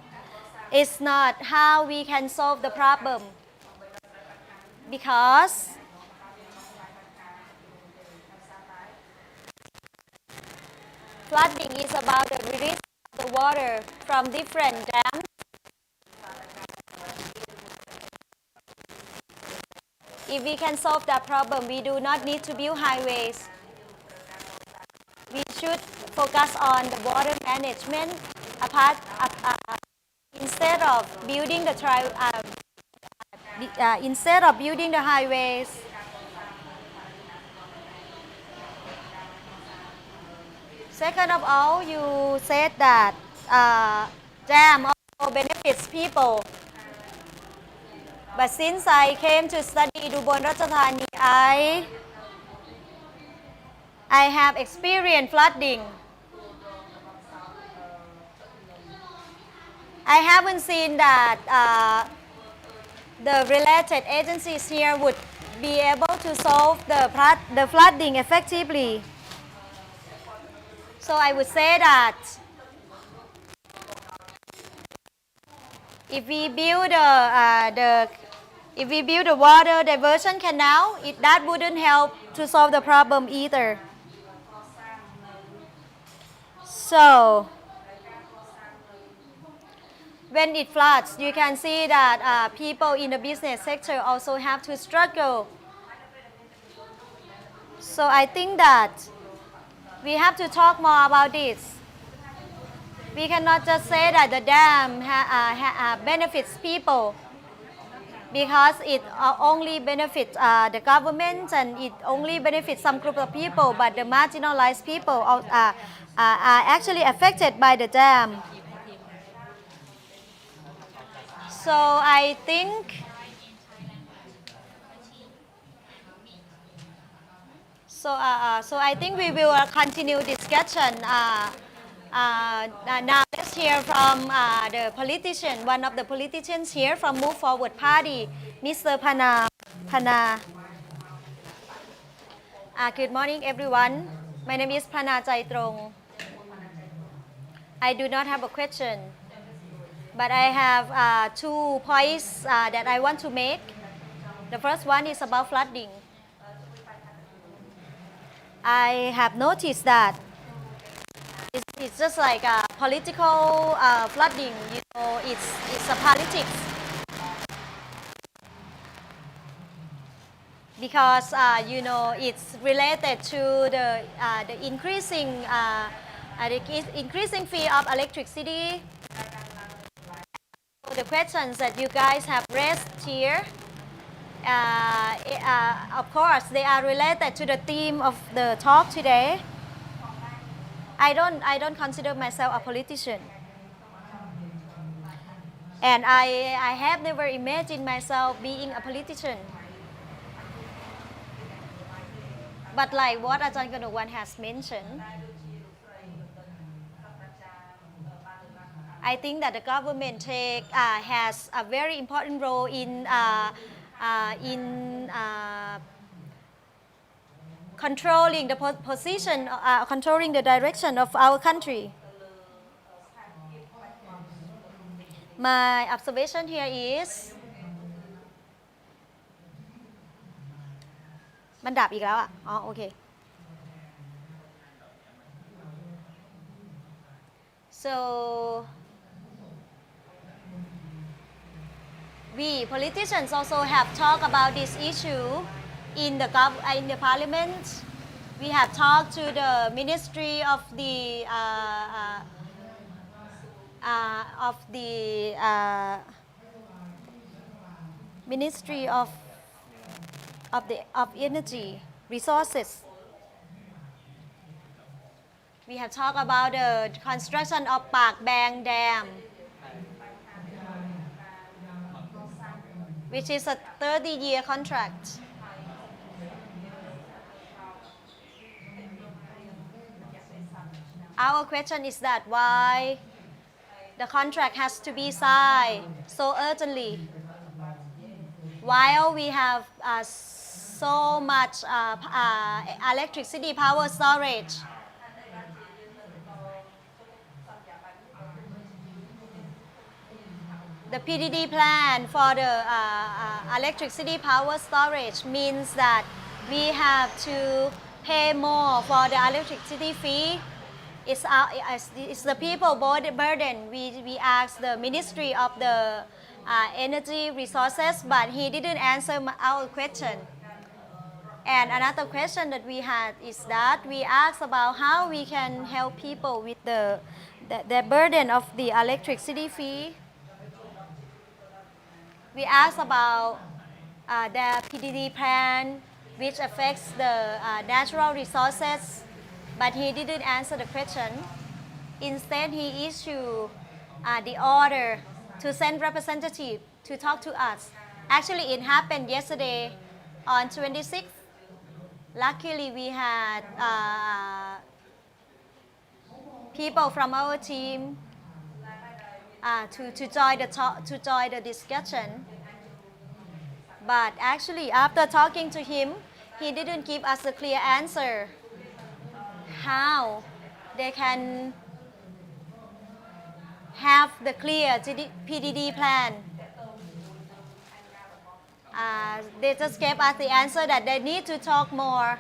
Speaker 1: is not how we can solve the problem, because flooding is about the release of the water from different dams. If we can solve that problem, we do not need to build highways. We should focus on the water management instead of building the highways. Second of all, you said that dam also benefits people. But since I came to study in Ubon Ratchathani, I have experienced flooding. I haven't seen that the related agencies here would be able to solve the flooding effectively. So I would say that if we build a water diversion canal, that wouldn't help to solve the problem either. So when it floods, you can see that people in the business sector also have to struggle. So I think that we have to talk more about this. We cannot just say that the dam benefits people, because it only benefits the government and it only benefits some group of people, but the marginalized people are actually affected by the dam. So I think we will continue discussion. Now let's hear from the politician, one of the politicians here from Move Forward Party, Mr. Pana. Good morning, everyone. My name is Pana Chaitrong. I do not have a question, but I have 2 points that I want to make. The first one is about flooding. I have noticed that it's just like a political flooding. You know, it's a politics. Because you know, it's related to the increasing fee of electricity. The questions that you guys have raised here, of course, they are related to the theme of the talk today. I don't consider myself a politician, and I have never imagined myself being a politician. But like what Ajahn Kanokwan has mentioned, I think that the government has a very important role in controlling the position, controlling the direction of our country. My observation here is มันดับอีกแล้วอ่ะอ๋อโอเค so we politicians also have talked about this issue in the parliament. We have talked to the ministry of the ministry of energy resources. We have talked about the construction of Pak Bang Dam, which is a 30-year contract. Our question is that why the contract has to be signed so urgently, while we have so much electricity power storage. The PDD plan for the electricity power storage means that we have to pay more for the electricity fee. It's the people burden. We asked the Ministry of the Energy Resources, but he didn't answer our question. And another question that we had is that we asked about how we can help people with the burden of the electricity fee. We asked about the PDD plan, which affects the natural resources, but he didn't answer the question. Instead, he issued the order to send representative to talk to us. Actually, it happened yesterday on 26th. Luckily, we had people from our team to join the discussion. But actually, after talking to him, he didn't give us a clear answer how they can have the clear PDD plan. They just gave us the answer that they need to talk more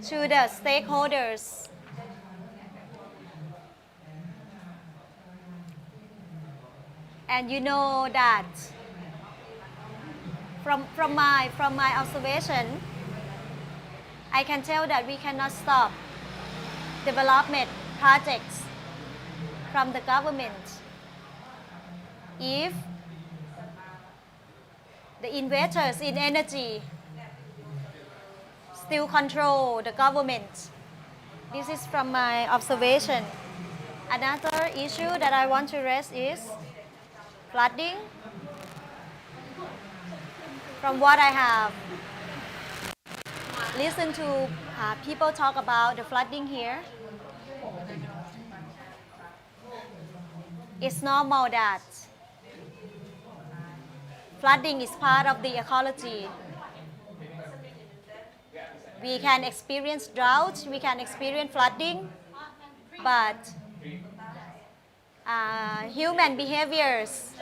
Speaker 1: to the stakeholders. And you know that from my observation, I can tell that we cannot stop development projects from the government if the investors in energy still control the government. This is from my observation. Another issue that I want to raise is flooding. From what I have listened to people talk about the flooding here, it's normal that flooding is part of the ecology. We can experience drought, we can experience flooding, but human behaviors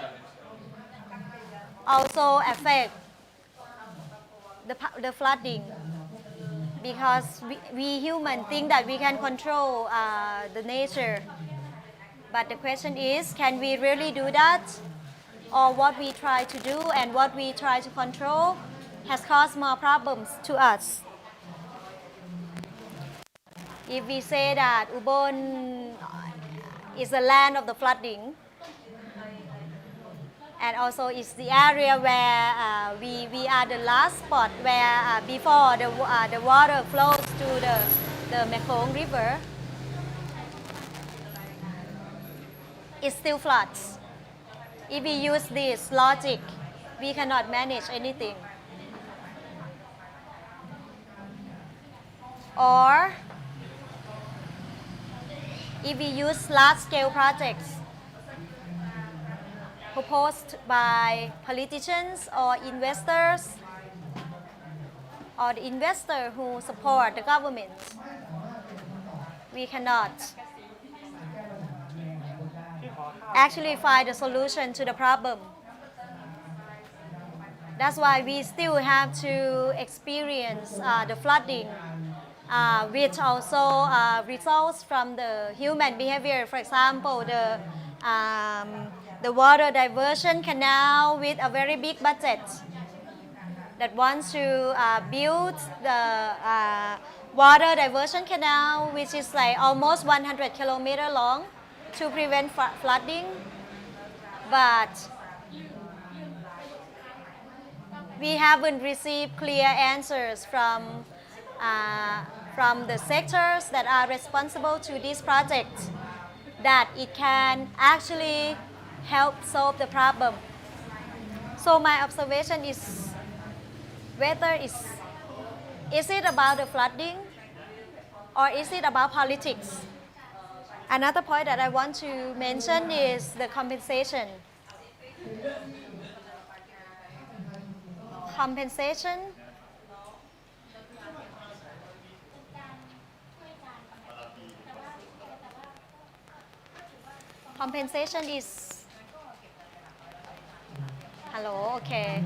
Speaker 1: also affect the flooding, because we humans think that we can control the nature. But the question is, can we really do that? Or what we try to do and what we try to control has caused more problems to us. If we say that Ubon is the land of the flooding, and also it's the area where we are the last spot where before the water flows to the Mekong River, it still floods. If we use this logic, we cannot manage anything. Or if we use large-scale projects proposed by politicians or investors, or the investor who support the government, we cannot actually find a solution to the problem. That's why we still have to experience the flooding, which also results from the human behavior. For example, the water diversion canal with a very big budget that wants to build the water diversion canal, which is like almost 100 kilometers long, to prevent flooding. But we haven't received clear answers from the sectors that are responsible to this project that it can actually help solve the problem. So my observation is whether is it about the flooding or is it about politics? Another point that I want to mention is the compensation. Compensation is hello, okay.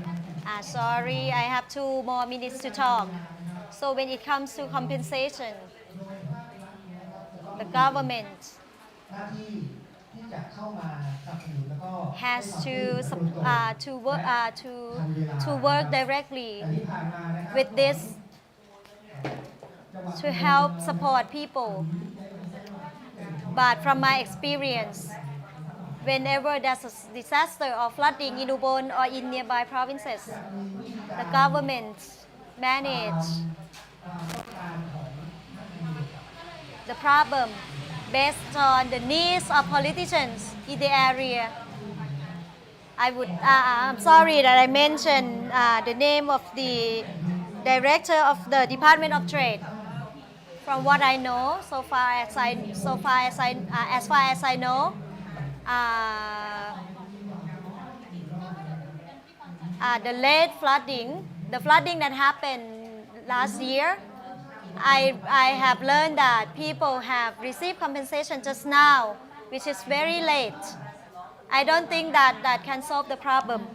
Speaker 1: Sorry, I have 2 more minutes to talk. So when it comes to compensation, the government has to work directly with this to help support people. But from my experience, whenever there's a disaster or flooding in Ubon or in nearby provinces, the government manage the problem based on the needs of politicians in the area. I'm sorry that I mentioned the name of the director of the Department of Trade. From what I know, as far as I know, the flooding that happened last year, I have learned that people have received compensation just now, which is very late. I don't think that that can solve the problem.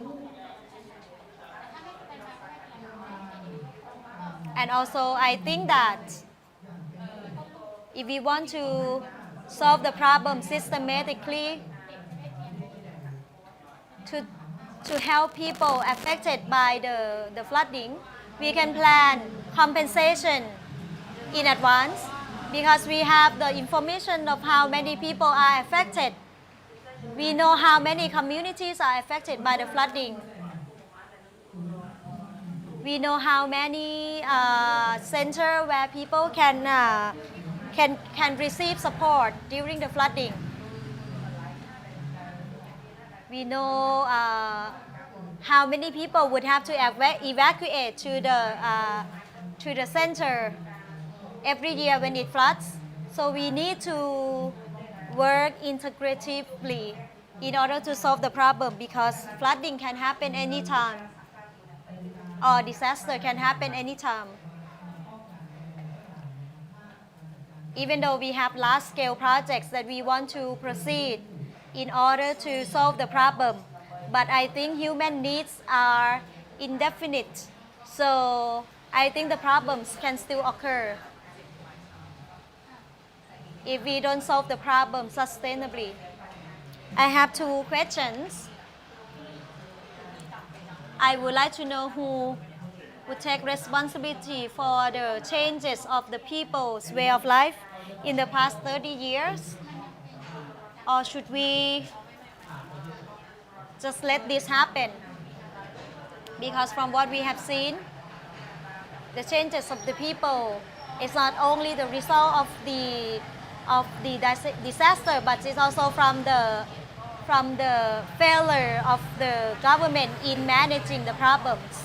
Speaker 1: And also, I think that if we want to solve the problem systematically, to, to help people affected by the flooding, we can plan compensation in advance because we have the information of how many people are affected. We know how many communities are affected by the flooding. We know how many centers where people can receive support during the flooding. We know how many people would have to evacuate to the center every year when it floods. So we need to work integratively in order to solve the problem because flooding can happen anytime or disaster can happen anytime. Even though we have large-scale projects that we want to proceed in order to solve the problem, but I think human needs are indefinite. So I think the problems can still occur if we don't solve the problem sustainably. I have two questions. I would like to know who would take responsibility for the changes of the people's way of life in the past 30 years? Or should we just let this happen? Because from what we have seen, the changes of the people is not only the result of the disaster, but it's also from the failure of the government in managing the problems.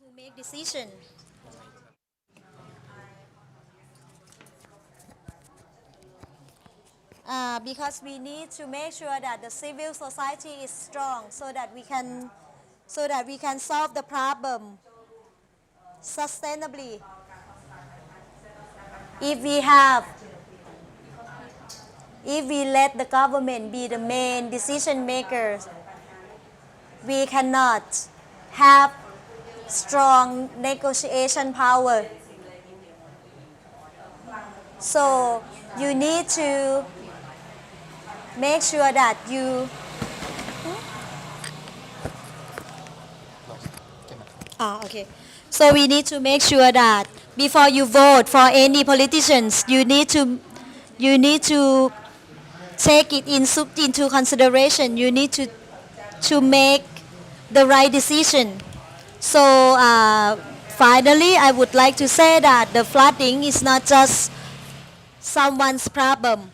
Speaker 1: who make decision. Because we need to make sure that the civil society is strong so that we can solve the problem sustainably. If we have if we let the government be the main decision makers, we cannot have strong negotiation power. So you need to make sure that you okay. So we need to make sure that before you vote for any politicians, you need to take it into consideration. You need to make the right decision. So finally, I would like to say that the flooding is not just someone's problem.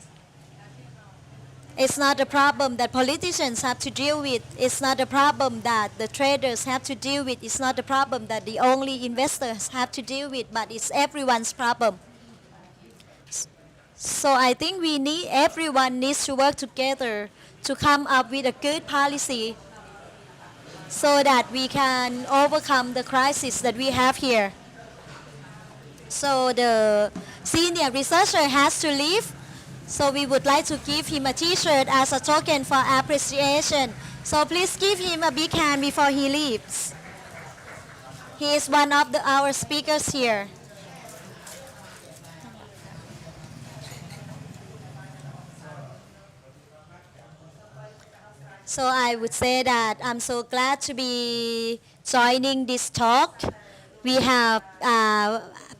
Speaker 1: It's not a problem that politicians have to deal with. It's not a problem that the traders have to deal with. It's not a problem that the only investors have to deal with, but it's everyone's problem. So I think everyone needs to work together to come up with a good policy so that we can overcome the crisis that we have here. So the senior researcher has to leave. So we would like to give him a t-shirt as a token for appreciation. So please give him a big hand before he leaves. He is one of our speakers here. So I would say that I'm so glad to be joining this talk. We have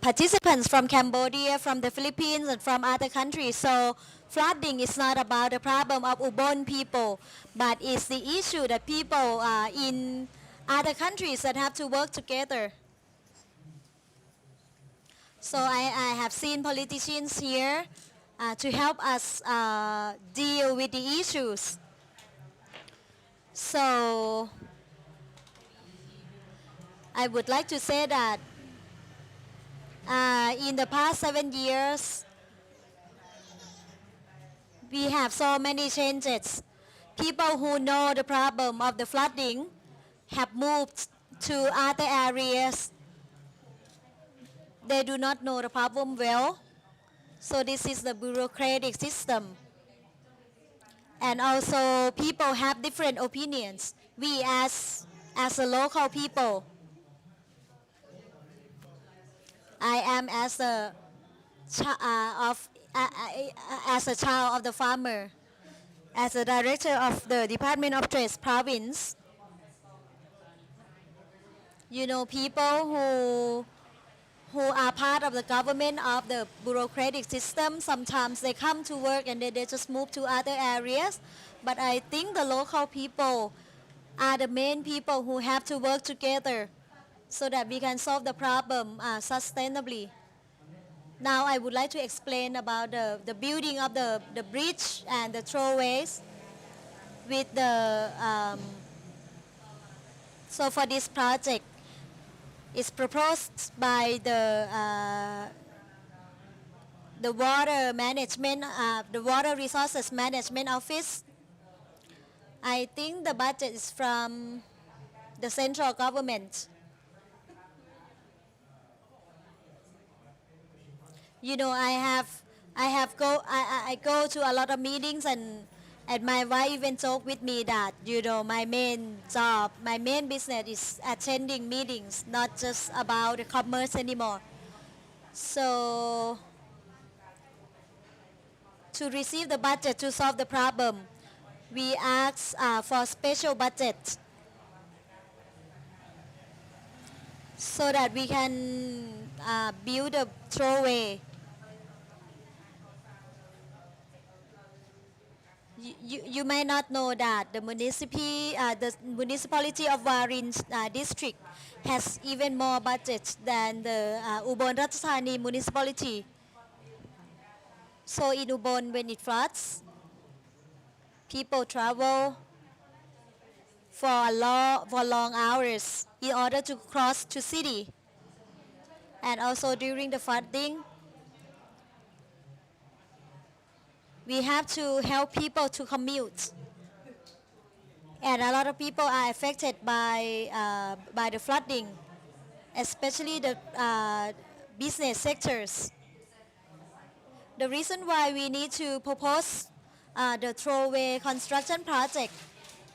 Speaker 1: participants from Cambodia, from the Philippines, and from other countries. So flooding is not about the problem of Ubon people, but it's the issue that people in other countries that have to work together. So I have seen politicians here to help us deal with the issues. So I would like to say that in the past 7 years, we have so many changes. People who know the problem of the flooding have moved to other areas. They do not know the problem well. So this is the bureaucratic system. And also people have different opinions. We as a local people, I am as a child of the farmer, as a director of the Department of Trade province. You know, people who are part of the government of the bureaucratic system, sometimes they come to work and then they just move to other areas. But I think the local people are the main people who have to work together so that we can solve the problem sustainably. Now I would like to explain about the building of the bridge and the throwaways with the, so for this project, it's proposed by the water management, the water resources management office. I think the budget is from the central government. You know, I go to a lot of meetings, and my wife even talked with me that, you know, my main business is attending meetings, not just about the commerce anymore. So to receive the budget to solve the problem, we ask for special budget so that we can build a throwaway. You may not know that the municipality of Warin district has even more budget than the Ubon Ratchathani municipality. So in Ubon, when it floods, people travel for long hours in order to cross to city. And also during the flooding, we have to help people to commute. And a lot of people are affected by the flooding, especially the business sectors. The reason why we need to propose the throwaway construction project,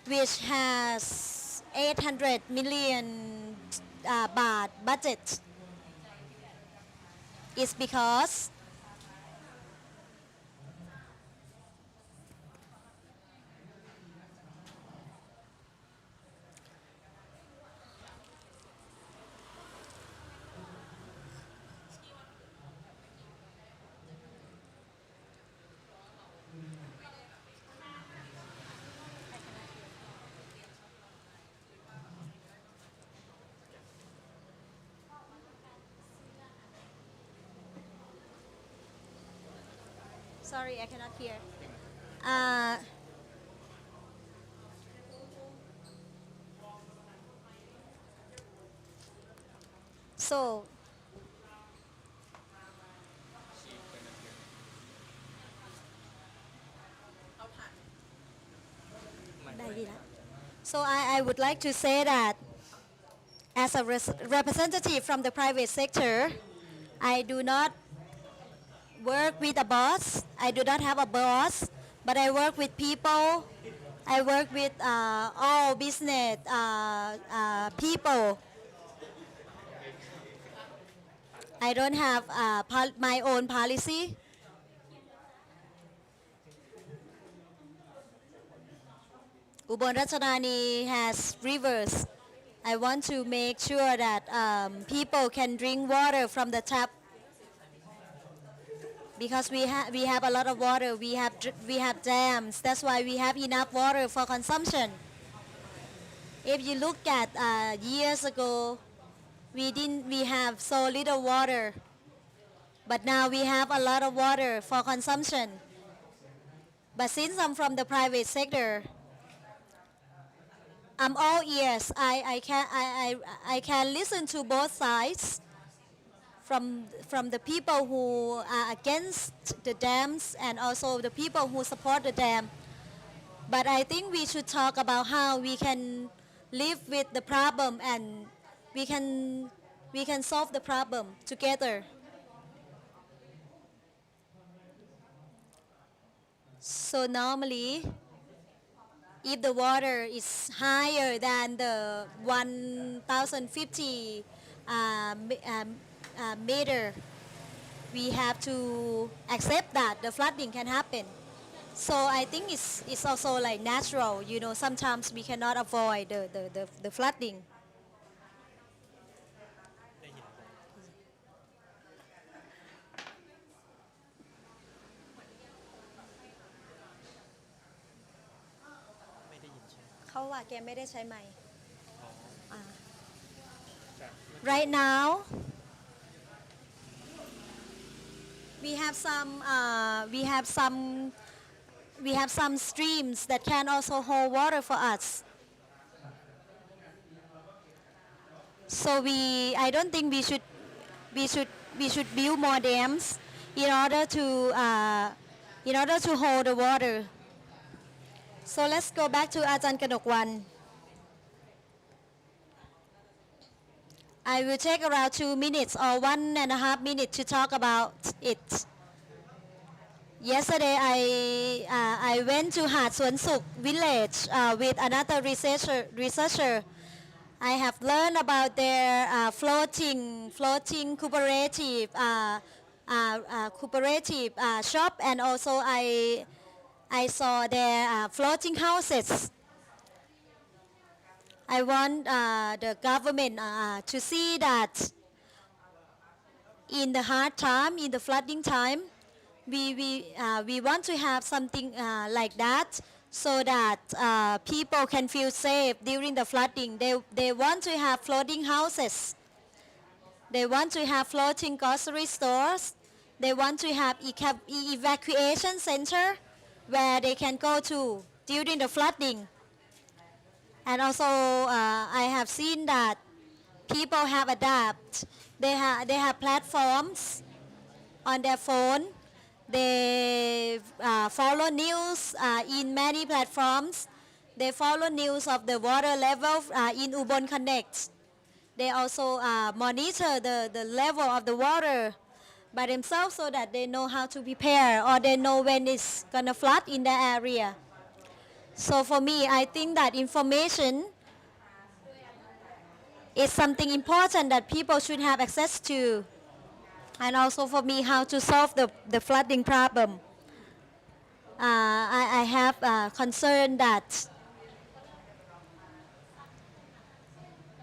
Speaker 1: which has 800 million baht budget, is because sorry, I cannot hear. So, so I would like to say that as a representative from the private sector, I do not work with a boss. I do not have a boss, but I work with people. I work with all business people. I don't have my own policy. Ubon Ratchathani has rivers. I want to make sure that people can drink water from the tap, because we have a lot of water. We have dams. That's why we have enough water for consumption. If you look at years ago, we have so little water, but now we have a lot of water for consumption. But since I'm from the private sector, I'm all ears. I can listen to both sides, from the people who are against the dams and also the people who support the dam. But I think we should talk about how we can live with the problem, and we can solve the problem together. So normally, if the water is higher than the 1050 meter, we have to accept that the flooding can happen. So I think it's also like natural, sometimes we cannot avoid the flooding.
Speaker 3: ได้ยิน ไม่ได้ยินใช่ไหม
Speaker 1: เขาว่าแกไม่ได้ใช้ไมค์
Speaker 3: อ๋อ จาก
Speaker 1: Right now, we have some streams that can also hold water for us. So I don't think we should build more dams in order to hold the water. So let's go back to Ajahn Kanokwan. I will take around 2 minutes or 1.5 minutes to talk about it. Yesterday, I went to Hat Suan Suk village with another researcher. I have learned about their floating cooperative shop, and also I saw their floating houses. I want the government to see that in the hard time, in the flooding time, we want to have something like that, so that people can feel safe during the flooding. They want to have floating houses. They want to have floating grocery stores. They want to have evacuation center where they can go to during the flooding. And also I have seen that people have adapt. They have platforms on their phone. They follow news in many platforms. They follow news of the water level in Ubon Connect. They also monitor the level of the water by themselves so that they know how to prepare or they know when it's gonna flood in the area. So for me, I think that information is something important that people should have access to. And also for me, how to solve the flooding problem. I have concern that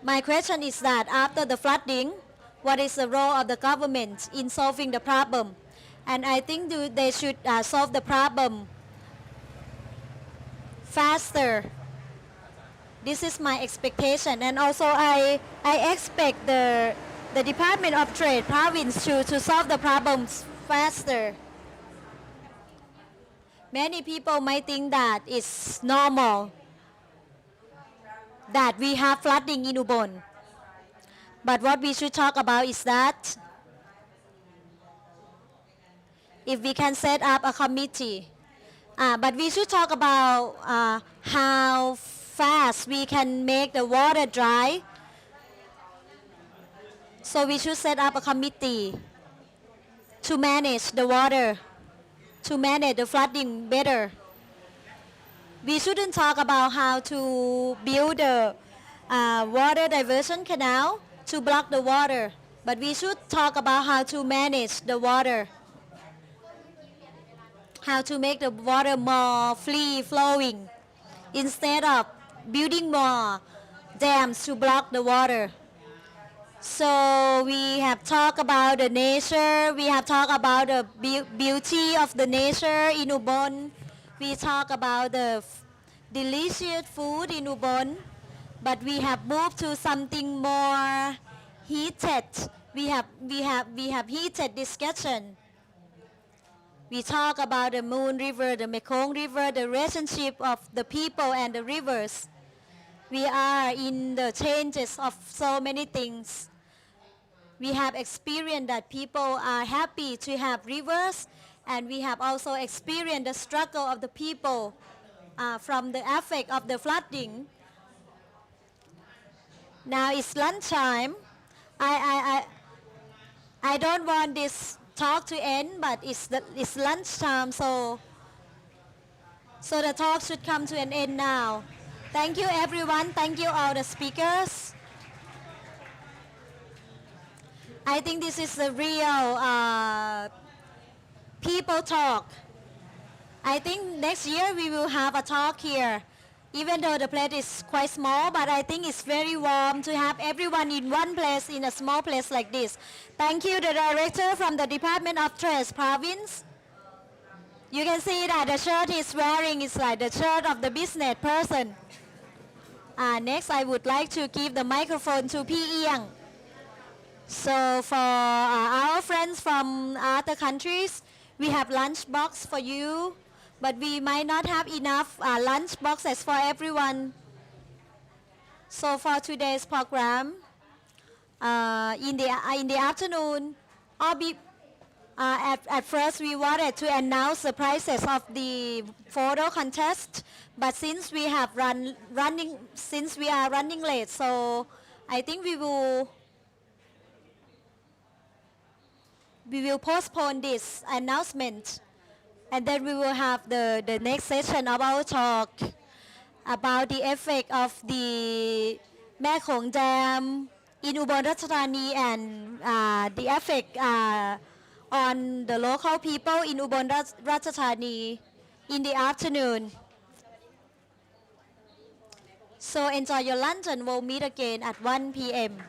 Speaker 1: my question is that after the flooding, what is the role of the government in solving the problem? And I think they should solve the problem faster. This is my expectation, and also I expect the Department of Trade province to solve the problems faster. Many people might think that it's normal that we have flooding in Ubon. But what we should talk about is that if we can set up a committee, but we should talk about how fast we can make the water dry. So we should set up a committee to manage the water, to manage the flooding better. We shouldn't talk about how to build a water diversion canal to block the water, but we should talk about how to manage the water, how to make the water more free flowing instead of building more dams to block the water. So we have talked about the nature, we have talked about the beauty of the nature in Ubon. We talk about the delicious food in Ubon, but we have moved to something more heated. We have heated discussion. We talk about the Moon River, the Mekong River, the relationship of the people and the rivers. We are in the changes of so many things. We have experienced that people are happy to have rivers, and we have also experienced the struggle of the people from the effect of the flooding. Now it's lunchtime. I don't want this talk to end, but it's lunchtime, so the talk should come to an end now. Thank you everyone. Thank you all the speakers. I think this is the real people talk. I think next year we will have a talk here. Even though the place is quite small, but I think it's very warm to have everyone in one place, in a small place like this. Thank you, the director from the Department of Trade Province. You can see that the shirt he's wearing is like the shirt of the business person. Next, I would like to give the microphone to P. Iang. So for our friends from other countries, we have lunch box for you, but we might not have enough lunch boxes for everyone. So for today's program, in the afternoon, at first we wanted to announce the prizes of the photo contest, but since we are running late, so I think we will postpone this announcement, and then we will have the next session of our talk about the effect of the Mekong Dam in Ubon Ratchathani and the effect on the local people in Ubon Ratchathani in the afternoon. So enjoy your lunch and we'll meet again at 1 p.m.